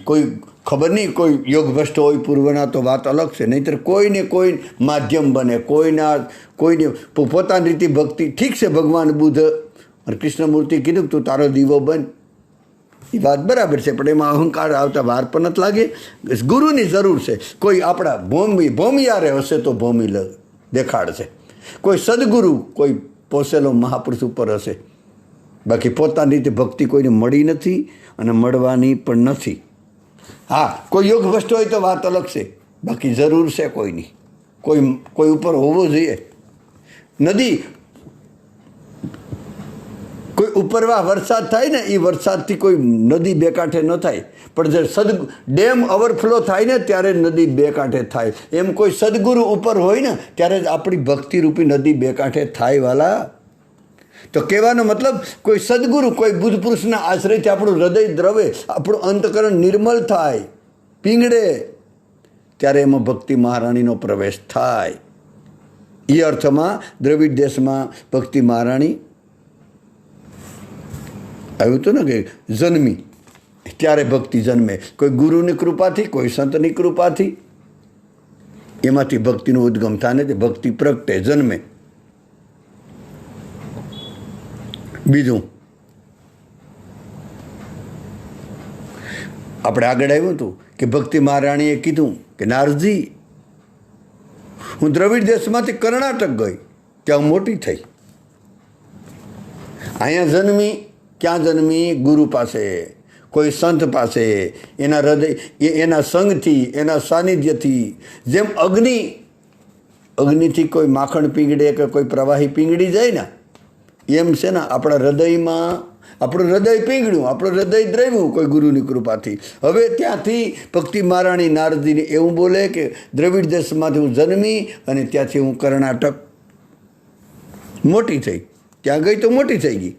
કોઈ ખબર નહીં, કોઈ યોગભ્રષ્ટ હોય પૂર્વના તો વાત અલગ છે, નહીંતર કોઈને કોઈ માધ્યમ બને, કોઈને પોતાની રીતે ભક્તિ. ઠીક છે, ભગવાન બુદ્ધ અને કૃષ્ણમૂર્તિ કીધું તું તારો દીવો બન, એ વાત બરાબર છે, પણ એમાં અહંકાર આવતા વાર પણ નથી લાગે. ગુરુની જરૂર છે. કોઈ આપણા ભોમિયારે હશે તો ભૂમિ દેખાડશે, કોઈ સદગુરુ, કોઈ પોસેલો મહાપુરુષ ઉપર હશે. બાકી પોતાની રીતે ભક્તિ કોઈને મળી નથી અને મળવાની પણ નથી. હા, કોઈ યોગ ભ્રષ્ટ હોય તો વાત અલગ છે, બાકી જરૂર છે કોઈની, કોઈ ઉપર હોવો જોઈએ. નદી કોઈ ઉપરવા વરસાદ થાય ને, એ વરસાદથી કોઈ નદી બે કાંઠે ન થાય, પણ જે ડેમ ઓવરફ્લો થાય ને ત્યારે નદી બે કાંઠે થાય. એમ કોઈ સદગુરુ ઉપર હોય ને ત્યારે જ આપણી ભક્તિરૂપી નદી બે કાંઠે થાય વાલા. તો કહેવાનો મતલબ કોઈ સદગુરુ, કોઈ બુદ્ધ પુરુષના આશ્રયથી આપણું હૃદય દ્રવે, આપણું અંતકરણ નિર્મલ થાય, પીંગળે, ત્યારે એમાં ભક્તિ મહારાણીનો પ્રવેશ થાય. એ અર્થમાં દ્રવિડ દેશમાં ભક્તિ મહારાણી આવ્યું હતું ને કે જન્મી, ત્યારે ભક્તિ જન્મે. કોઈ ગુરુની કૃપાથી, કોઈ સંતની કૃપાથી, એમાંથી ભક્તિનું ઉદ્ગમ થાય ને તે ભક્તિ પ્રગટે, જન્મે. બીજું આપણે આગળ આવ્યું હતું કે ભક્તિ મહારાણીએ કીધું કે નારજી, હું દ્રવિડ દેશમાંથી કર્ણાટક ગઈ, ત્યાં મોટી થઈ. અહીંયા જન્મી, ક્યાં જન્મી? ગુરુ પાસે, કોઈ સંત પાસે, એના હૃદય, એના સંગથી, એના સાનિધ્યથી. જેમ અગ્નિથી કોઈ માખણ પીંગળે કે કોઈ પ્રવાહી પીંગળી જાય ને, એમ છે ને આપણા હૃદયમાં આપણું હૃદય પીંગળ્યું, આપણું હૃદય દ્રવ્યું કોઈ ગુરુની કૃપાથી. હવે ત્યાંથી ભક્તિ મહારાણી નારદજીને એવું બોલે કે દ્રવિડ દેશમાંથી હું જન્મી અને ત્યાંથી હું કર્ણાટક મોટી થઈ. ત્યાં ગઈ તો મોટી થઈ ગઈ.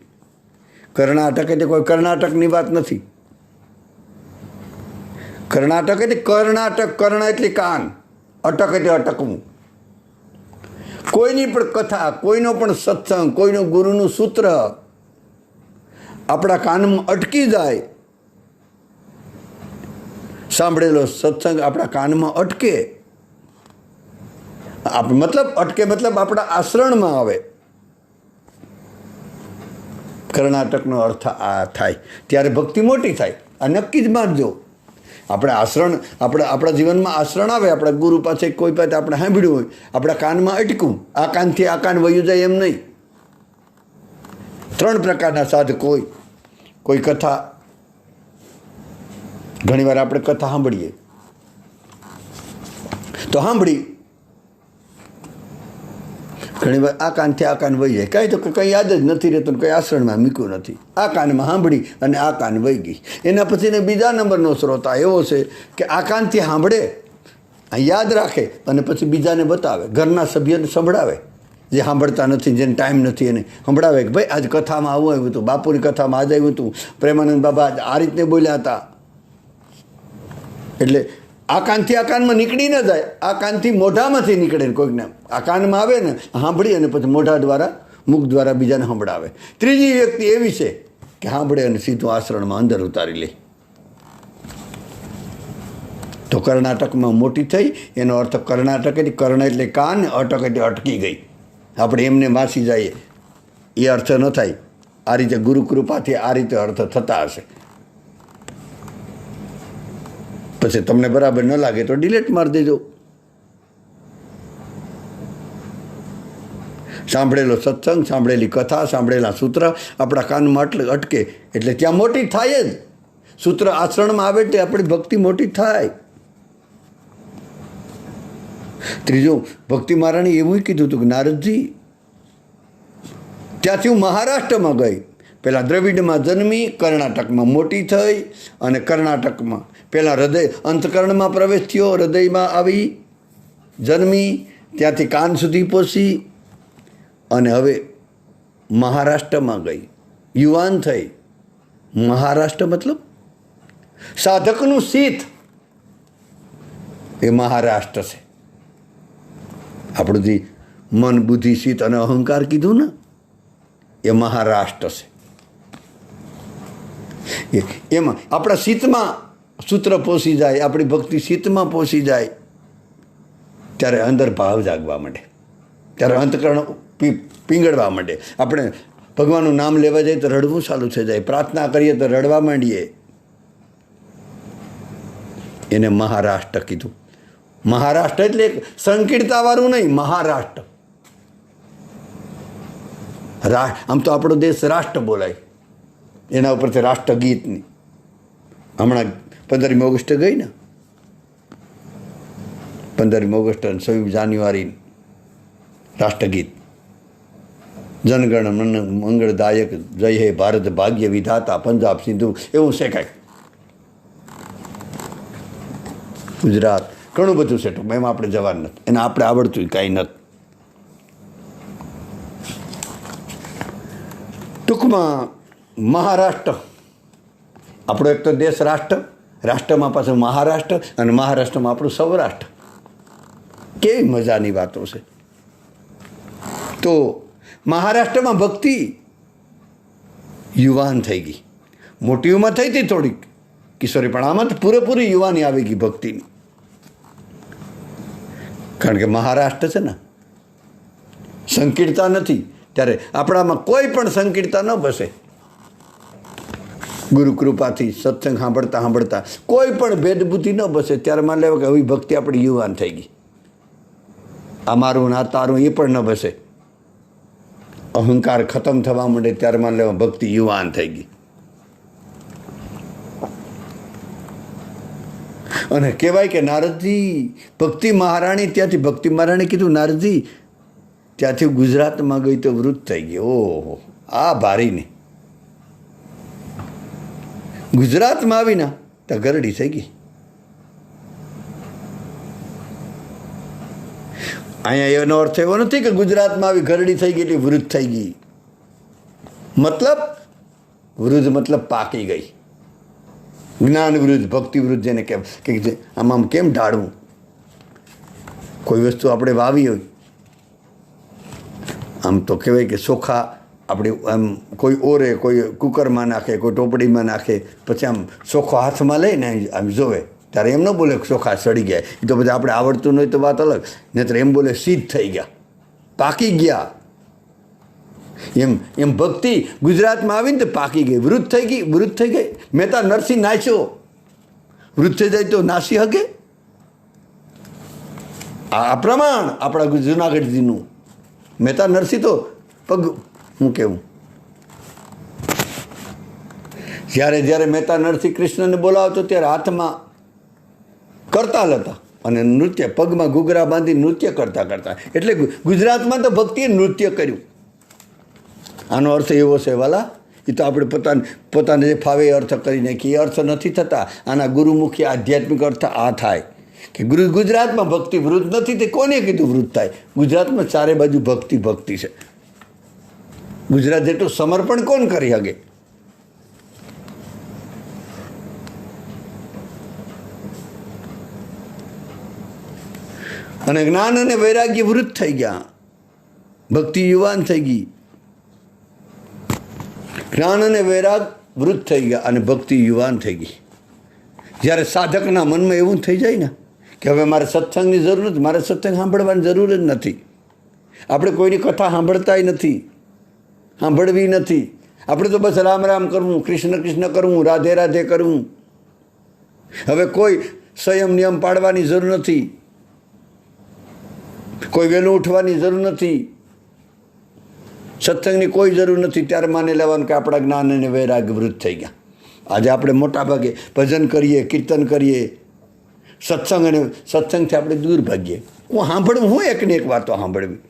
કર્ણાટક એટલે કોઈ કર્ણાટકની વાત નથી. કર્ણાટક એટલે કર્ણાટક, કર્ણ એટલે કાન, અટક એટલે અટકવું. કોઈની પણ કથા, કોઈનો પણ સત્સંગ, કોઈનું ગુરુનું સૂત્ર આપણા કાનમાં અટકી જાય, સાંભળેલો સત્સંગ આપણા કાનમાં અટકે, મતલબ અટકે મતલબ આપણા આશ્રણમાં આવે. કર્ણાટકનો અર્થ આ થાય. ત્યારે ભક્તિ મોટી થાય. આ નક્કી જ માનજો. આપણે આશ્રણ, આપણા જીવનમાં આશ્રણ આવે, આપણા ગુરુ પાસે કોઈ પાસે આપણે સાંભળ્યું હોય, આપણા કાનમાં અટકવું. આ કાનથી આ કાન વયું જાય એમ નહીં. 3 પ્રકારના સાધકો હોય. કોઈ કથા, ઘણીવાર આપણે કથા સાંભળીએ તો સાંભળી, ઘણીવાર આ કાનથી આ કાન વહી જાય. કાંઈ તો કંઈ યાદ જ નથી રહેતું, કંઈ આશ્રણમાં મૂક્યું નથી. આ કાનમાં સાંભળી અને આ કાન વહી ગઈ. એના પછીને બીજા નંબરનો શ્રોતા એવો છે કે આ કાનથી સાંભળે, યાદ રાખે અને પછી બીજાને બતાવે, ઘરના સભ્યને સંભળાવે. જે સાંભળતા નથી, જેને ટાઈમ નથી એને સંભળાવે કે ભાઈ આજ કથામાં આવું આવ્યું હતું, બાપુની કથામાં આજ આવ્યું હતું, પ્રેમાનંદ બાબા આ રીતને બોલ્યા હતા. એટલે આ કાનથી આ કાનમાં નીકળી ન જાય, આ કાનથી મોઢામાંથી નીકળે. કોઈકને આ કાનમાં આવે ને સાંભળી અને પછી મોઢા દ્વારા, મુખ દ્વારા બીજાને સંભળાવે. ત્રીજી વ્યક્તિ એવી છે કે સાંભળે અને સીધું આશ્રણમાં અંદર ઉતારી લે. તો કર્ણાટકમાં મોટી થઈ, એનો અર્થ કર્ણાટક એટલે કર્ણ એટલે કાન, અટક એટલે અટકી ગઈ. આપણે એમને વાંચી જઈએ એ અર્થ ન થાય. આ રીતે ગુરુ કૃપાથી આ રીતે અર્થ થતા હશે. પછી તમને બરાબર ન લાગે તો ડિલેટ મારી દેજો. સાંભળેલો સત્સંગ, સાંભળેલી કથા, સાંભળેલા સૂત્ર આપણા કાનમાં અટકે એટલે ત્યાં મોટી થાય જ. સૂત્ર આચરણમાં આવે એટલે આપણી ભક્તિ મોટી થાય. ત્રીજું, ભક્તિ મહારાણી એવું કીધું હતું કે નારદજી, ત્યાંથી હું મહારાષ્ટ્રમાં ગઈ. પહેલાં દ્રવિડમાં જન્મી, કર્ણાટકમાં મોટી થઈ અને કર્ણાટકમાં પહેલાં હૃદય અંતકરણમાં પ્રવેશ થયો, હૃદયમાં આવી જન્મી, ત્યાંથી કાન સુધી પહોંચી અને હવે મહારાષ્ટ્રમાં ગઈ, યુવાન થઈ. મહારાષ્ટ્ર મતલબ સાધકનું શીત, એ મહારાષ્ટ્ર છે. આપણું જે મન, બુદ્ધિ, શીત અને અહંકાર કીધું ને, એ મહારાષ્ટ્ર છે. એમાં આપણા શીતમાં સૂત્ર પોષી જાય, આપણી ભક્તિ શીતમાં પોષી જાય, ત્યારે અંદર ભાવ જાગવા માંડે, ત્યારે અંતકરણ પીંગળવા માંડે. આપણે ભગવાનનું નામ લેવા જઈએ તો રડવું ચાલુ થઈ જાય, પ્રાર્થના કરીએ તો રડવા માંડીએ. એને મહારાષ્ટ્ર કીધું. મહારાષ્ટ્ર એટલે સંકીર્ણતાવાળું નહીં, મહારાષ્ટ્ર. આમ તો આપણો દેશ રાષ્ટ્ર બોલાય, એના ઉપરથી રાષ્ટ્રગીતની હમણાં 15મી ઓગસ્ટે ગઈ ને, 15મી ઓગસ્ટ અને 26 જાન્યુઆરી રાષ્ટ્રગીત. જનગણ મન મંગળદાયક, જય હે ભારત ભાગ્ય વિધાતા, પંજાબ સિંધુ, એવું છે કાંઈક. ગુજરાત, ઘણું બધું છે. એમાં આપણે જવાનું નથી, એને આપણે આવડતું કાંઈ નથી. ટૂંકમાં મહારાષ્ટ્ર આપણો એક તો દેશ રાષ્ટ્ર, રાષ્ટ્રમાં પાછું મહારાષ્ટ્ર અને મહારાષ્ટ્રમાં આપણું સૌરાષ્ટ્ર. કેવી મજાની વાતો છે. તો મહારાષ્ટ્રમાં ભક્તિ યુવાન થઈ ગઈ. મોટી ઉંમર થઈ હતી થોડીક કિશોરી, પણ આમાં તો પૂરેપૂરી યુવાની આવી ગઈ ભક્તિની. કારણ કે મહારાષ્ટ્ર છે ને, સંકીર્ણતા નથી, ત્યારે આપણામાં કોઈ પણ સંકીર્ણતા ન બસે. ગુરુ કૃપાથી સત્સંગ સાંભળતા સાંભળતા કોઈ પણ ભેદબુદ્ધિ ન બસે, ત્યારે માન લેવા કે હવે ભક્તિ આપણી યુવાન થઈ ગઈ. આ મારું ના તારું એ પણ ન બસે. અહંકાર ખતમ થવા માંડે ત્યારે માન લેવા ભક્તિ યુવાન થઈ ગઈ. અને કહેવાય કે નારદજી ભક્તિ મહારાણી, ત્યાંથી ભક્તિ મહારાણી કીધું નારદજી ત્યાંથી ગુજરાતમાં ગઈ તો વૃદ્ધ થઈ ગઈ. ઓહો, આ ભારીને ગુજરાતમાં આવીને તો ગરડી થઈ ગઈ. અહીંયા એનો અર્થ એવો નથી કે ગુજરાતમાં આવી ગરડી થઈ ગઈ એટલે વૃદ્ધ થઈ ગઈ. મતલબ વૃદ્ધ મતલબ પાકી ગઈ. જ્ઞાન વૃદ્ધ, ભક્તિ વૃદ્ધ જેને કેમ કે આમ કેમ ઢાળવું. કોઈ વસ્તુ આપણે વાવી હોય, આમ તો કહેવાય કે ચોખા આપણે આમ કોઈ ઓરે, કોઈ કુકરમાં નાખે, કોઈ ટોપડીમાં નાખે, પછી આમ ચોખ્ખો હાથમાં લઈને આમ જોવે ત્યારે એમ ન બોલે ચોખા સડી ગયા. એ તો પછી આપણે આવડતું નહીં તો વાત અલગ, નહીંતર એમ બોલે સિદ્ધ થઈ ગયા, પાકી ગયા. એમ ભક્તિ ગુજરાતમાં આવીને તો પાકી ગઈ, વૃદ્ધ થઈ ગઈ. વૃદ્ધ થઈ ગઈ. મહેતા નરસિંહ નાચ્યો, વૃદ્ધ થઈ જાય તો નાસી હગે? આ પ્રમાણ આપણા જુનાગઢજીનું. મહેતા નરસિંહ તો પગ, હું કેવું, જ્યારે મહેતા નરસિંહ કૃષ્ણને બોલાવતો ત્યારે હાથમાં કરતાલ હતા અને નૃત્ય, પગમાં ઘૂઘરા બાંધી નૃત્ય કરતા. એટલે ગુજરાતમાં તો ભક્તિએ નૃત્ય કર્યું. આનો અર્થ એવો છે વાલા, એ તો આપણે પોતાને જે ફાવે એ અર્થ કરી નાખીએ. એ અર્થ નથી થતા. આના ગુરુમુખી આધ્યાત્મિક અર્થ આ થાય કે ગુજરાતમાં ભક્તિ વૃદ્ધ નથી. તે કોને કીધું વૃદ્ધ થાય? ગુજરાતમાં ચારે બાજુ ભક્તિ છે. ગુજરાત જેટલું સમર્પણ કોણ કરી શકે? અને જ્ઞાન અને વૈરાગ્ય વૃદ્ધ થઈ ગયા, ભક્તિ યુવાન થઈ ગઈ. જ્ઞાન અને વૈરાગ વૃદ્ધ થઈ ગયા અને ભક્તિ યુવાન થઈ ગઈ. જ્યારે સાધકના મનમાં એવું થઈ જાય ને કે હવે મારે સત્સંગની જરૂર નથી, મારે સત્સંગ સાંભળવાની જરૂર જ નથી. આપણે કોઈની કથા સાંભળતાય નથી, સાંભળવી નથી. આપણે તો બસ રામ રામ કરવું, કૃષ્ણ કૃષ્ણ કરવું, રાધે રાધે કરવું. હવે કોઈ સંયમ નિયમ પાડવાની જરૂર નથી, કોઈ વહેલું ઉઠવાની જરૂર નથી, સત્સંગની કોઈ જરૂર નથી. ત્યારે માની લેવાનું કે આપણા જ્ઞાન અને વૈરાગ્ય વૃદ્ધ થઈ ગયા. આજે આપણે મોટા ભાગે ભજન કરીએ, કીર્તન કરીએ, સત્સંગથી આપણે દૂર ભાગીએ. હું સાંભળવું, હું એકને એક વાતો સાંભળવી,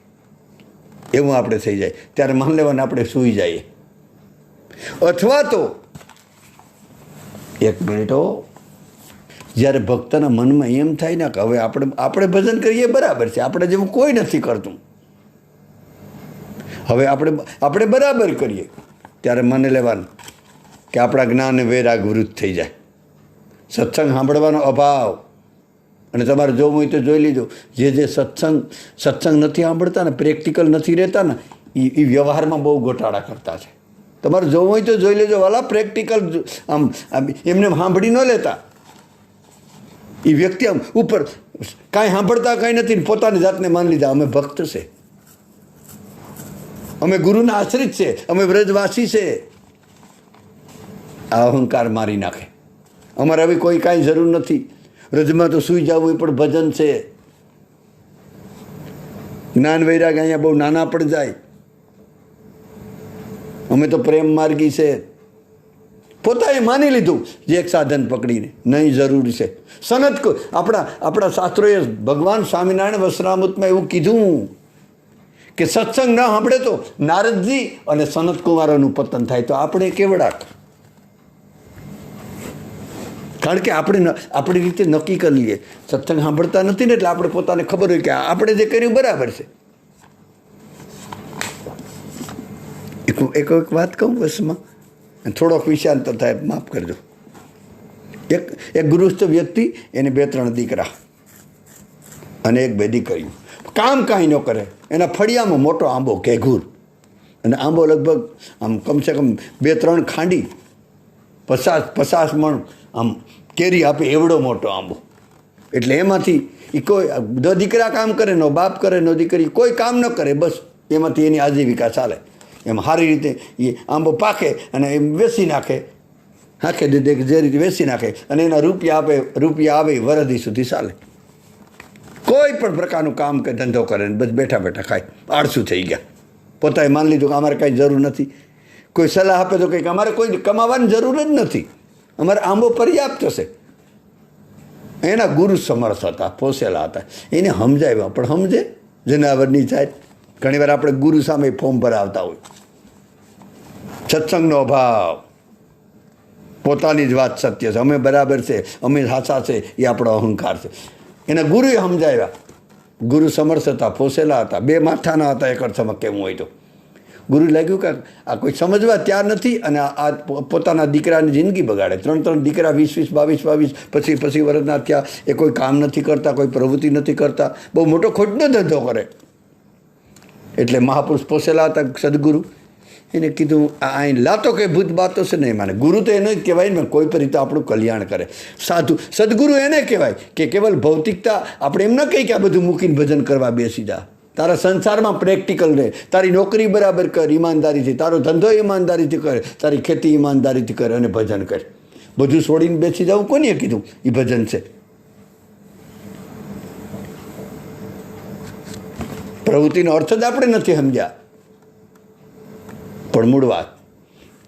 એવું આપણે થઈ જાય. ત્યારે માની લેવાનું આપણે સૂઈ જઈએ. અથવા તો એક મિનિટ, જ્યારે ભક્તના મનમાં એમ થાય ને કે હવે આપણે ભજન કરીએ બરાબર છે, આપણે જેવું કોઈ નથી કરતું, હવે આપણે બરાબર કરીએ, ત્યારે મને લેવાનું કે આપણા જ્ઞાન અને વૈરાગ વૃદ્ધ થઈ જાય. સત્સંગ સાંભળવાનો અભાવ. અને તમારે જોવું હોય તો જોઈ લીધું, જે સત્સંગ નથી સાંભળતા ને, પ્રેક્ટિકલ નથી રહેતા ને, એ વ્યવહારમાં બહુ ગોટાળા કરતા છે. તમારે જોવું હોય તો જોઈ લેજો વાલા, પ્રેક્ટિકલ આમ એમને સાંભળી ન લેતા. એ વ્યક્તિ આમ ઉપર કાંઈ સાંભળતા કાંઈ નથી, પોતાની જાતને માની લીધા અમે ભક્ત છે, અમે ગુરુના આશ્રિત છે, અમે વ્રજવાસી છે. આ અહંકાર મારી નાખે. અમારે હવે કોઈ કાંઈ જરૂર નથી, વ્રજમાં તો સૂઈ જવું એ પણ ભજન છે. જ્ઞાન વૈરાગ અહીંયા બહુ નાના પડી જાય. અમે તો પ્રેમ માર્ગી છે. પોતાએ માની લીધું જે એક સાધન પકડીને, નહીં જરૂર છે. સનત આપણા શાસ્ત્રોએ ભગવાન સ્વામિનારાયણ વસરામૃતમાં એવું કીધું કે સત્સંગ ન સાંભળે તો નારદજી અને સનત કુમારોનું પતન થાય. તો આપણે કેવડા, કારણ કે આપણે આપણી રીતે નક્કી કરી લઈએ સત્સંગ સાંભળતા નથી ને, એટલે આપણે પોતાને ખબર હોય કે આપણે જે કર્યું બરાબર છે. એક વાત કહું બસમાં, થોડોક વિષયાંતર થાય, માફ કરજો. એક ગૃહસ્થ વ્યક્તિ, એને 2-3 દીકરા અને 1-2 દીકરીઓ. કામ કાંઈ ન કરે. એના ફળિયામાં મોટો આંબો, કેઘૂર, અને આંબો લગભગ આમ કમસે કમ 2-3 ખાંડી 50 મણ આમ કેરી આપે એવડો મોટો આંબો. એટલે એમાંથી કોઈ ન દીકરા કામ કરે, નો બાપ કરે, નો દીકરી કોઈ કામ ન કરે, બસ એમાંથી એની આજીવિકા ચાલે. એમ સારી રીતે એ આંબો પાકે અને એમ વેચી નાખે, હાંખે દે જે રીતે વેચી નાખે, અને એના રૂપિયા આવે વરદી સુધી ચાલે. કોઈ પણ પ્રકારનું કામ કે ધંધો કરે ને બસ બેઠા ખાય. આળસુ થઈ ગયા. પોતાએ માની લીધું કે અમારે કાંઈ જરૂર નથી. કોઈ સલાહ આપે તો કંઈક અમારે કોઈ કમાવાની જરૂર જ નથી, અમારે આંબો પર્યાપ્ત હશે. એના ગુરુ સમર્થ હતા, પોસેલા હતા, એને સમજાવ્યા. પણ સમજે જનાવરની જાય. ઘણીવાર આપણે ગુરુ સામે ફોર્મ ભરાવતા હોય. સત્સંગનો અભાવ, પોતાની જ વાત સત્ય છે, અમે બરાબર છે, અમે સાચા છે, એ આપણો અહંકાર છે. એના ગુરુએ સમજાવ્યા. ગુરુ સમર્થ હતા, પોસેલા હતા, બે માથાના હતા એક અર્થમાં કેમ હોય તો. ગુરુ લાગ્યું કે આ કોઈ સમજવા તૈયાર નથી અને આ પોતાના દીકરાની જિંદગી બગાડે. 3 દીકરા 20 22 પછી વર્ષના થયા, એ કોઈ કામ નથી કરતા, કોઈ પ્રવૃત્તિ નથી કરતા, બહુ મોટો ખોટનો ધંધો કરે. એટલે મહાપુરુષ પોસેલા હતા સદગુરુ, એને કીધું આ અહીં લાતો કે ભૂત બાતો છે નહીં માને. ગુરુ તો એને જ કહેવાય ને, કોઈ પણ રીતે આપણું કલ્યાણ કરે. સાધુ સદગુરુ એને કહેવાય કે કેવલ ભૌતિકતા આપણે એમ ન કહી કે આ બધું મૂકીને ભજન કરવા બેસી જા. તારા સંસારમાં પ્રેક્ટિકલ રહે, તારી નોકરી બરાબર કર ઈમાનદારીથી, તારો ધંધો ઈમાનદારીથી કર, તારી ખેતી ઈમાનદારીથી કર અને ભજન કર. બધું છોડીને બેસી જવું કોને કીધું? એ ભજન છે. પ્રવૃત્તિનો અર્થ જ આપણે નથી સમજ્યા. પણ મૂળ વાત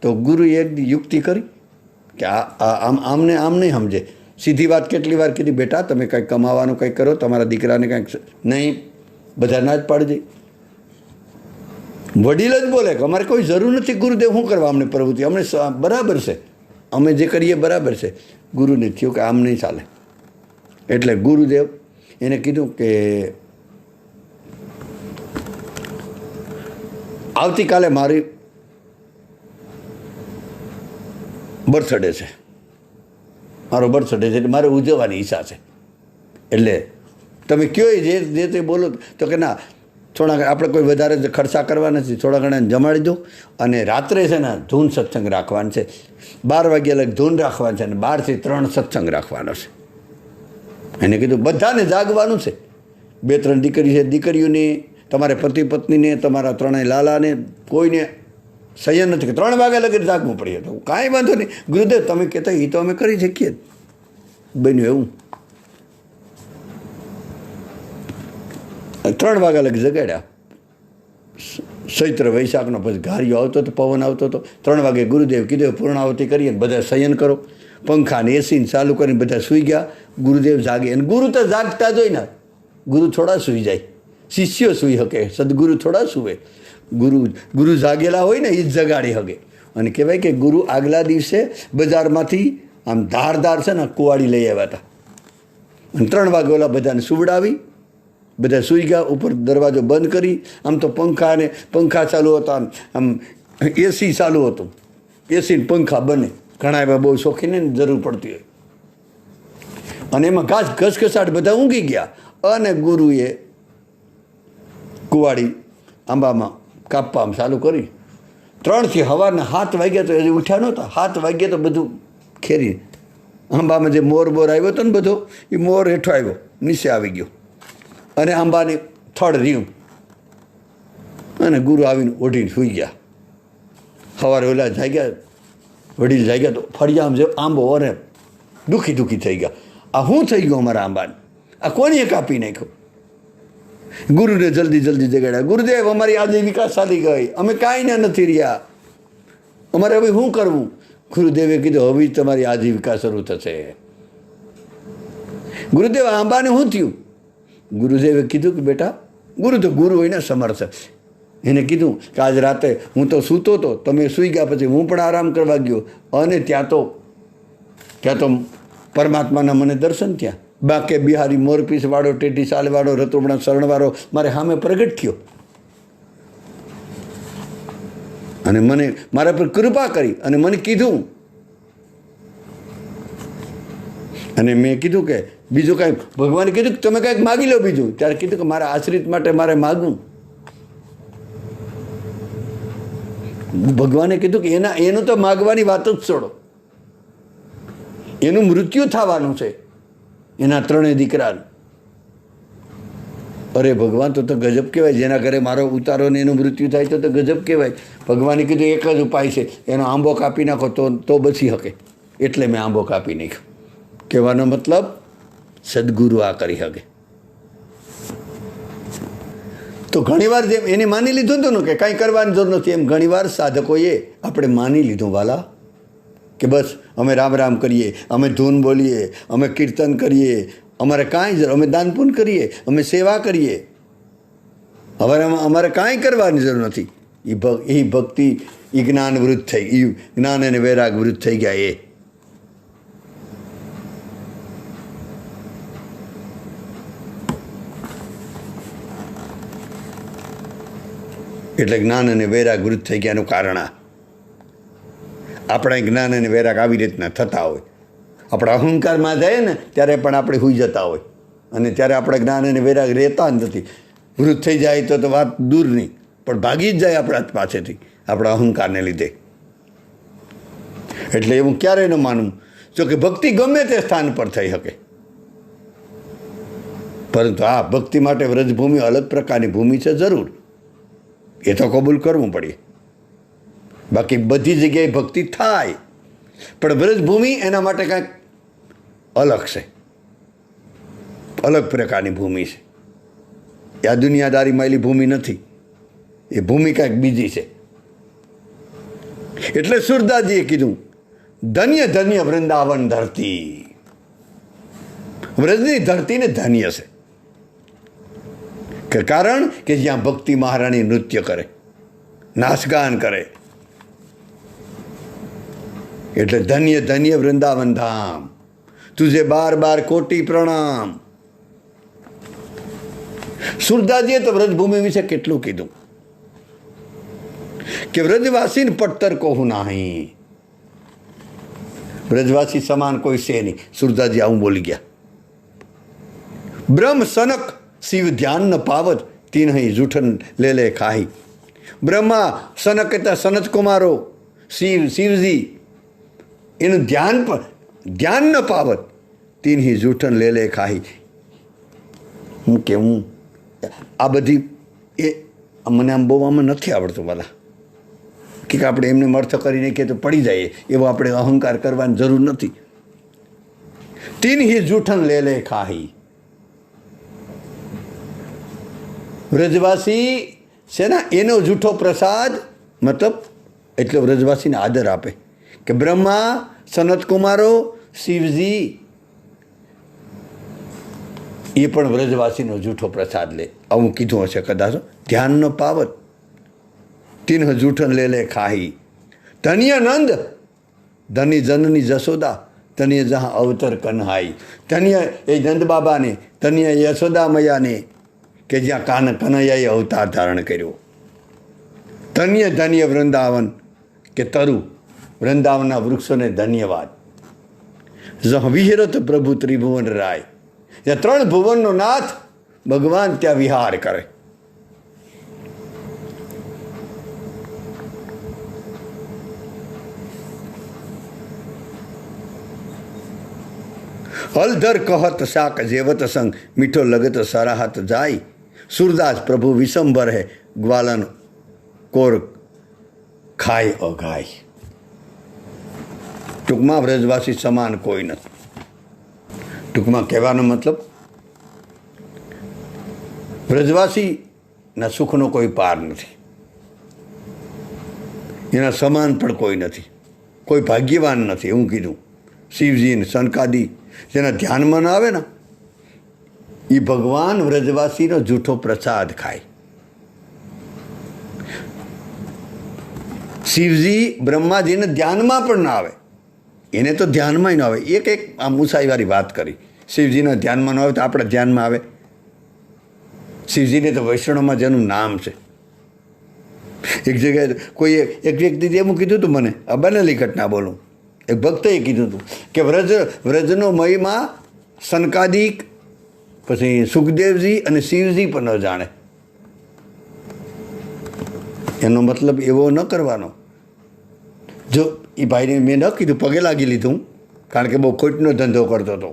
તો ગુરુએ એક યુક્તિ કરી કે આમ નહીં સમજે. સીધી વાત કેટલી વાર કીધી, બેટા તમે કંઈક કમાવાનું કંઈક કરો, તમારા દીકરાને કંઈક નહીં, બધા ના જ પાડી દે. વડીલ જ બોલે કે અમારે કોઈ જરૂર નથી ગુરુદેવ, શું કરવા અમને પ્રવૃત્તિ, અમને બરાબર છે, અમે જે કરીએ બરાબર છે. ગુરુને થયું કે આમ નહીં ચાલે. એટલે ગુરુદેવ એને કીધું કે આવતીકાલે મારી બર્થડે છે, મારો બર્થડે છે, એટલે મારે ઉજવવાની ઈચ્છા છે. એટલે તમે કયો જે તે બોલો. તો કે ના, થોડા આપણે કોઈ વધારે ખર્ચા કરવા નથી, થોડા ઘણા જમાડી દો. અને રાત્રે છે ને ધૂન સત્સંગ રાખવાનું છે, 12 વાગ્યા લગ ધૂન રાખવાનું છે અને 12 થી 3 સત્સંગ રાખવાનો છે. એને કીધું બધાને જાગવાનું છે. 2-3 દીકરી છે, દીકરીઓને, તમારે પતિ પત્નીને, તમારા 3 લાલાને, કોઈને સંયમ નથી કે 3 વાગ્યા લગી જાગવું પડે. તો કાંઈ વાંધો નહીં ગુરુદેવ, તમે કહેતા એ તો અમે કરી શકીએ. બન્યું એવું. 3 વાગ્યા લગી જગાડ્યા. ચૈત્ર વૈશાખનો પછી ઘારીઓ આવતો હતો, પવન આવતો હતો. 3 વાગે ગુરુદેવ કીધું પૂર્ણાવતી કરીએ, બધા શયન કરો. પંખાને એસીને ચાલુ કરીને બધા સૂઈ ગયા. ગુરુદેવ જાગે, અને ગુરુ તો જાગતા જ હોય ને, ગુરુ થોડા સૂઈ જાય, શિષ્યો સૂઈ શકે, સદગુરુ થોડા સૂવે. ગુરુ જાગેલા હોય ને એ જ જગાડી શકે. અને કહેવાય કે ગુરુ આગલા દિવસે બજારમાંથી આમ ધારદાર છે ને કુવાડી લઈ આવ્યા હતા. અને 3 વાગે ઓલા બધાને સુવડાવી, બધા સૂઈ ગયા. ઉપર દરવાજો બંધ કરી, આમ તો પંખા ચાલુ હતા, આમ એસી ચાલુ હતું, એસી ને પંખા બને. ઘણા એવા બહુ શોખીને જરૂર પડતી હોય. અને એમાં ઘસઘસાટ બધા ઊંઘી ગયા. અને ગુરુએ કુવાડી આંબામાં કાપવામાં ચાલુ કરી. 3 થી સવારના 7 વાગ્યા તો હજી ઉઠ્યા નહોતા. 7 વાગ્યા તો બધું ખેરી આંબામાં જે મોર આવ્યો હતો ને બધો, એ મોર હેઠો આવ્યો, નીચે આવી ગયો અને આંબાને થડ રહ્યું. અને ગુરુ આવીને ઓઢીને સૂઈ ગયા. સવારે ઓલા જાગ્યા, વડીલ જાગ્યા તો ફળિયા આમ આંબો અને દુઃખી થઈ ગયા. આ શું થઈ ગયું અમારા આંબાને? આ કોણીએ કાપી નાખ્યો? ગુરુને જલ્દી જગાડ્યા. ગુરુદેવ, અમારી આજીવિકા ચાલી ગઈ, અમે કાંઈ નથી રહ્યા, અમારે હવે શું કરવું? ગુરુદેવે કીધું હવે તમારી આજીવિકા શરૂ થશે. ગુરુદેવ, આંબાને શું થયું? ગુરુદેવે કીધું કે બેટા, ગુરુ તો ગુરુ હોય ને, સમર્થ. એને કીધું કે આજ રાતે હું તો સૂતો હતો, તમે સૂઈ ગયા પછી હું પણ આરામ કરવા ગયો, અને ત્યાં તો પરમાત્માના મને દર્શન થયા. બાકે બિહારી મોરપીસ વાળો, ટેટી સાલ વાળો, રતોબણા શરણ વાળો મારે સામે પ્રગટ થયો અને મને મારા પર કૃપા કરી અને મને કીધું. અને મેં કીધું કે બીજું કાંઈ, ભગવાને કીધું કે તમે કાંઈક માગી લો બીજું. ત્યારે કીધું કે મારા આશ્રિત માટે મારે માગવું. ભગવાને કીધું કે એનું તો માગવાની વાત જ છોડો, એનું મૃત્યુ થવાનું છે, એના 3 દીકરાનું. અરે ભગવાન, તો ગજબ કહેવાય. જેના ઘરે મારો ઉતારો ને એનું મૃત્યુ થાય તો ગજબ કહેવાય. ભગવાને કીધું એક જ ઉપાય છે, એનો આંબો કાપી નાખો તો બચી શકે. એટલે મેં આંબો કાપી નાખ્યો. કહેવાનો મતલબ સદગુરુ આ કરી શકે. તો ઘણીવાર જેમ એને માની લીધું હતું ને કે કાંઈ કરવાની જરૂર નથી, એમ ઘણીવાર સાધકોએ આપણે માની લીધું વાલા કે બસ અમે રામ રામ કરીએ, અમે ધૂન બોલીએ, અમે કીર્તન કરીએ, અમારે કાંઈ જરૂર, અમે દાન પુણ્ય કરીએ, અમે સેવા કરીએ, હવે અમારે કાંઈ કરવાની જરૂર નથી. એ ભક્તિ એ જ્ઞાન વૃદ્ધ થઈ, એ જ્ઞાન અને વૈરાગ વૃદ્ધ થઈ ગયા. એટલે જ્ઞાન અને વૈરાગ વૃદ્ધ થઈ ગયાનું કારણ આપણા જ્ઞાન અને વૈરાગ આવી રીતના થતા હોય. આપણા અહંકારમાં જાય ને ત્યારે પણ આપણે હોઈ જતા હોય, અને ત્યારે આપણા જ્ઞાન અને વૈરાગ રહેતા જ નથી. વૃદ્ધ થઈ જાય તો વાત દૂરની, પણ ભાગી જ જાય આપણા પાસેથી આપણા અહંકારને લીધે. એટલે એવું ક્યારેય ન માનવું. જો કે ભક્તિ ગમે તે સ્થાન પર થઈ શકે, પરંતુ આ ભક્તિ માટે વ્રજભૂમિ અલગ પ્રકારની ભૂમિ છે જરૂર, એ તો કબૂલ કરવું પડે. બાકી બધી જગ્યાએ ભક્તિ થાય, પણ વ્રજભૂમિ એના માટે કાંઈક અલગ છે, અલગ પ્રકારની ભૂમિ છે. આ દુનિયાદારી માયલી ભૂમિ નથી, એ ભૂમિ કાંઈક બીજી છે. એટલે સુરદાસજીએ કીધું ધન્ય ધન્ય વૃંદાવન ધરતી. વ્રજની ધરતીને ધન્ય છે, કારણ કે જ્યાં ભક્તિ મહારાણી નૃત્ય કરે, નાચગાન કરે. એટલે ધન્ય ધન્ય વૃંદાવન ધામ, તુજે બાર બાર કોટી પ્રણામ. સુરદાસજીએ તો વ્રજભૂમિ વિશે કેટલું કીધું કે વ્રજવાસીને પડતર કહું નહીં, વ્રજવાસી સમાન કોઈ છે નહીં. સુરદાસજી આવું બોલી ગયા. બ્રહ્મ સનક શિવ ધ્યાન ન પાવત તીન જૂઠન લે લે ખાહી. બ્રહ્મા સનક હતા સનત કુમારો, શિવજી એનું ધ્યાન ન પાવત તીન જૂઠન લે લે ખાહી. હું કેવું આ બધી એ મને આમ બહુ આમાં નથી આવડતું વાલા, કે આપણે એમને અર્થ કરીને કે તો પડી જાય એવો આપણે અહંકાર કરવાની જરૂર નથી. તીન જૂઠન લે લે ખાહી. વ્રજવાસી છે ને એનો જૂઠો પ્રસાદ, મતલબ એટલે વ્રજવાસીને આદર આપે કે બ્રહ્મા સનત કુમારો શિવજી એ પણ વ્રજવાસીનો જૂઠો પ્રસાદ લે. આવું કીધું હશે કદાચ. ધ્યાન ન પાવત તીન જૂઠન લે લે ખાહી. ધન્ય નંદ ધની જનની જશોદા ધન્ય જहाँ અવતર કન્હાઈ. ધન્ય એ નંદ બાબાને, ધન્ય યશોદા મૈયાને કે જ્યાં કનૈયાએ અવતાર ધારણ કર્યો. ધન્ય ધન્ય વૃંદાવન કે તરુ વૃંદાવનના વૃક્ષોને ધન્યવાદ. જહ વિહરત પ્રભુ ત્રિભુવન રાય, જ્યાં ત્રણ ભુવનનો નાથ ભગવાન ત્યાં વિહાર કરે. હલધર કહત શાક જેવત સંગ મીઠો લગત સરાહત જાય. સુરદાસ પ્રભુ વિશંભર હે ગ્વાલન કોર ખાય અઘાય. ટૂંકમાં વ્રજવાસી સમાન કોઈ નથી. ટૂંકમાં કહેવાનો મતલબ વ્રજવાસીના સુખનો કોઈ પાર નથી, એના સમાન પણ કોઈ નથી, કોઈ ભાગ્યવાન નથી. એવું કીધું. શિવજી ને સનકાદી જેના ધ્યાનમાં ના આવે ને એ ભગવાન વ્રજવાસીનો જૂઠો પ્રસાદ ખાય. શિવજી બ્રહ્માજીને ધ્યાનમાં પણ ના આવે, એને તો ધ્યાનમાં ન આવે. એક આ મુસાઈવાળી વાત કરી. શિવજીના ધ્યાનમાં ન આવે તો આપણા ધ્યાનમાં આવે. શિવજીને તો વૈષ્ણવમાં જેનું નામ છે. એક જગ્યાએ કોઈ એક વ્યક્તિએ એવું કીધું હતું મને, આ બનેલી ઘટના બોલું. એક ભક્તએ કીધું હતું કે વ્રજનો મહિમા સનકાદિક, પછી સુખદેવજી અને શિવજી પણ ન જાણે. એનો મતલબ એવો ન કરવાનો. જો એ ભાઈને મેં ન કીધું, પગે લાગી લીધું, કારણ કે બહુ ખોટનો ધંધો કરતો હતો.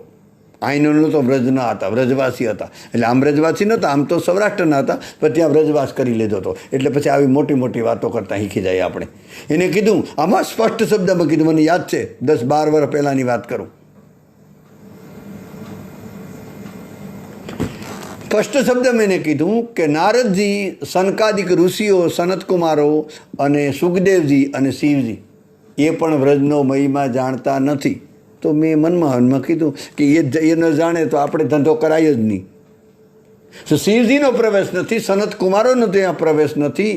અહીંનો તો વ્રજના હતા, વ્રજવાસી હતા. એટલે આમ વ્રજવાસી નહોતા, આમ તો સૌરાષ્ટ્રના હતા, પણ ત્યાં વ્રજવાસ કરી લીધો હતો. એટલે પછી આવી મોટી મોટી વાતો કરતાં શીખી જાય આપણે. એને કીધું, આમાં સ્પષ્ટ શબ્દમાં કીધું, મને યાદ છે 10-12 વર્ષ પહેલાંની વાત કરું. સ્પષ્ટ શબ્દ મેં કીધું કે નારદજી, સનકાદિક ઋષિઓ, સનત કુમારો અને સુખદેવજી અને શિવજી એ પણ વ્રજનો મહિમા જાણતા નથી. તો મેં મનમાં કીધું કે એ ન જાણે તો આપણે ધંધો કરાય જ નહીં. તો શિવજીનો પ્રવેશ નથી, સનત કુમારોનો ત્યાં પ્રવેશ નથી.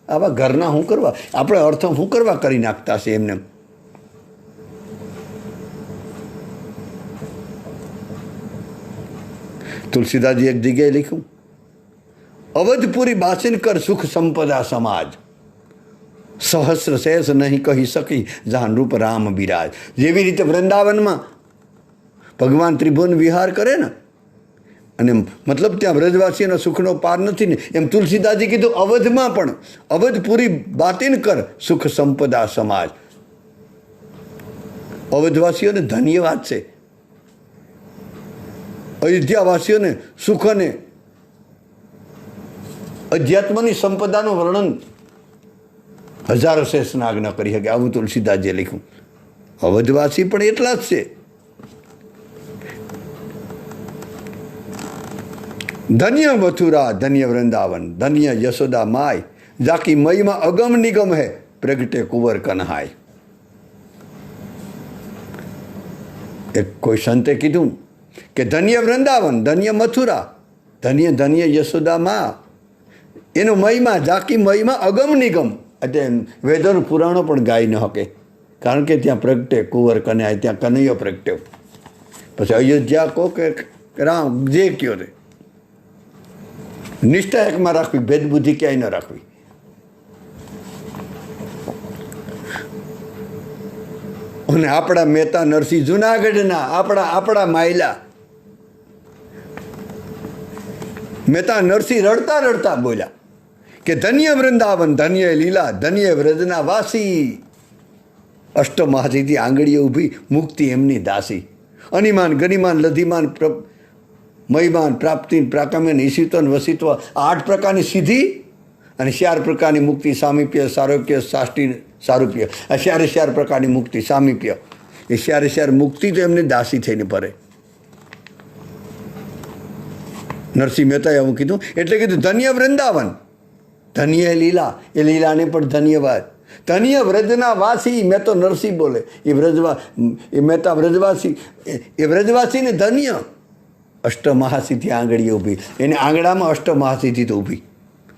આવા ઘરના શું કરવા, આપણે અર્થ શું કરવા કરી નાખતા છે એમને. તુલસીદાસજી એક જગ્યાએ લખ્યું, અવધપુરી બાસિનકર સુખ સંપદા સમાજ, સહસ્ર શેષ નહીં કહી શકી જહાન રૂપ રામ બિરાજ. જેવી રીતે વૃંદાવનમાં ભગવાન ત્રિભુવન વિહાર કરે ને, અને મતલબ ત્યાં વ્રજવાસીઓના સુખનો પાર નથી ને, એમ તુલસીદાસજી કીધું અવધમાં પણ અવધપુરી બાતિનકર સુખ સંપદા સમાજ. અવધવાસીઓને ધન્યવાદ છે, અયોધ્યાવાસીઓને સુખ અને અધ્યાત્મની સંપદાનું વર્ણન હજારો શેષ નાગ ન કરી શકે. આવું તુલસીદાસજીએ લખ્યું. અવધવાસી પણ એટલા જ છે. ધન્ય મથુરા, ધન્ય વૃંદાવન, ધન્ય યશોદા માય, જાકી મયમાં અગમ નિગમ હે, પ્રગટે કુંવર કનહાય. એક કોઈ સંતે કીધું કે ધન્ય વૃંદાવન, ધન્ય મથુરા, ધન્ય ધન્ય યશોદા મા, એનો મહિમા, જાકી મહિમા અગમ નિગમ. એટલે વેદોનું પુરાણો પણ ગાઈ ન શકે, કારણ કે ત્યાં પ્રગટે કુંવર કનૈયા, ત્યાં કનૈયો પ્રગટ્યો. પછી અયોધ્યા કહો કે રામ, જે કયો રે, નિષ્ઠા એકમાં રાખવી, ભેદબુદ્ધિ ક્યાંય ન રાખવી. અને આપણા મહેતા નરસિંહ જુનાગઢના આપણા માયલા મહેતા નરસિંહ રડતા રડતા બોલ્યા કે ધન્ય વૃંદાવન, ધન્ય લીલા, ધન્ય વ્રજના વાસી, અષ્ટમહાસિદ્ધિ આંગળીએ ઊભી, મુક્તિ એમની દાસી. અનિમાન ગનિમાન લધિમાન મહિમાન પ્રાપ્તિ પ્રાકમ્યન ઈશિતન વસિત્વ, 8 પ્રકારની સિદ્ધિ અને 4 પ્રકારની મુક્તિ, સામીપ્ય, સારોગ્ય, સાષ્ટિ, સારૂપ્ય. આ 4 પ્રકારની મુક્તિ, સામીપ્ય, એ 4 મુક્તિ તો એમને દાસી થઈને ભરે. નરસિંહ મહેતાએ એવું કીધું, એટલે કીધું ધન્ય વૃંદાવન, ધન્ય લીલા, એ લીલાને પણ ધન્યવાદ. ધન્ય વ્રજના વાસી, મેં તો નરસિંહ બોલે, એ મહેતા વ્રજવાસી, એ વ્રજવાસીને ધન્ય. અષ્ટમહાસિદ્ધિ આંગળીએ ઊભી, એને આંગળામાં અષ્ટમહાસિદ્ધિ તો ઊભી,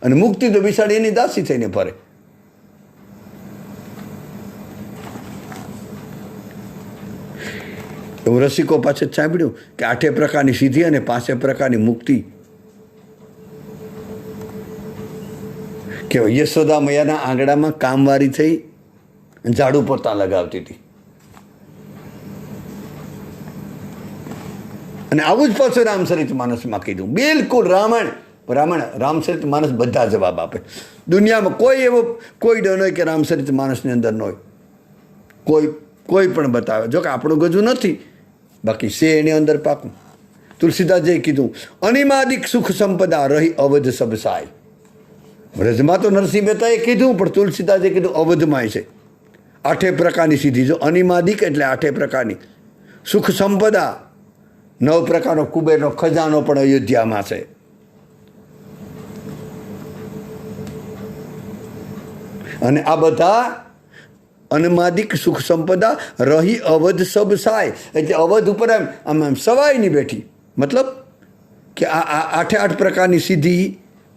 અને મુક્તિ તો બિસાડી એની દાસી થઈને ફરે. એવું રસિકો પાસે સાંભળ્યું કે 8 પ્રકારની સિદ્ધિ અને 5 પ્રકારની મુક્તિ કે યશોદા મૈયાના આંગળામાં કામવારી થઈ ઝાડુ પોતા લગાવતી હતી. અને આવું જ પાછું રામચરિત માનસમાં કીધું. બિલકુલ રામચરિત માનસ બધા જવાબ આપે. દુનિયામાં કોઈ ડર હોય કે રામચરિત માનસની અંદર ન હોય, કોઈ પણ બતાવે. જો કે આપણું ગજું નથી, બાકી છે એની અંદર પાકું. તુલસીદાસજીએ કીધું, અનિમાદિક સુખ સંપદા રહી અવધ સબસાય. વ્રજમાં તો નરસિંહ મહેતાએ કીધું, પણ તુલસીદાસજીએ કીધું અવધમાં છે. 8 પ્રકારની સિદ્ધિ. જો અનિમાદિક એટલે 8 પ્રકારની સુખ સંપદા, 9 પ્રકારનો કુબેરનો ખજાનો પણ અયોધ્યામાં છે. અને આ બધા અનમાદિક સુખ સંપદા રહી અવધ સબ સાય, એટલે અવધ ઉપર આમ સવાય નહીં બેઠી. મતલબ કે આ 8 પ્રકારની સિદ્ધિ,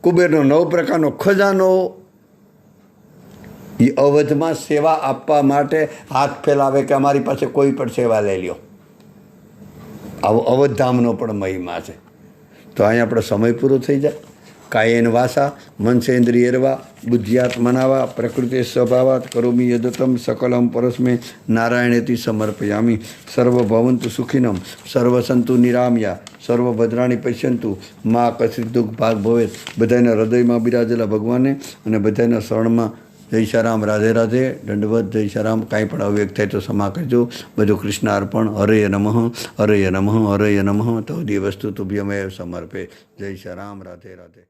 કુબેરનો 9 પ્રકારનો ખજાનો, એ અવધમાં સેવા આપવા માટે હાથ ફેલાવે કે અમારી પાસે કોઈ પણ સેવા લઈ લ્યો. આવો અવધધામનો પણ મહિમા છે. તો અહીંયા આપણો સમય પૂરો થઈ જાય. કાયેન વાસા મનસેન્દ્રિયર્વા બુદ્ધ્યાત્મનાવા પ્રકૃતિ સ્વભાવાત કરોમિ યદતમ સકલમ પરસ્મે નારાયણેતિ સમર્પયામિ. સર્વભવંતુ સુખિનમ સર્વસંતુ નિરામ્યા સર્વભદ્રાણી પશ્યંતુ મા કશ્ચિત દુઃખ ભાગ ભવેત. બધાના હૃદયમાં બિરાજેલા ભગવાને અને બધાના શરણમાં જય શ્યારામ, રાધે રાધે, દંડવત, જય શ્યારામ. કાંઈ પણ અવ્યક્ત થાય તો ક્ષમા કરજો. બધું કૃષ્ણ અર્પણ. હરય નમઃ, હરય નમઃ, હરય નમઃ. તો દી વસ્તુ તુભ્યમેવ સમર્પે. જય શ્યારામ, રાધે રાધે.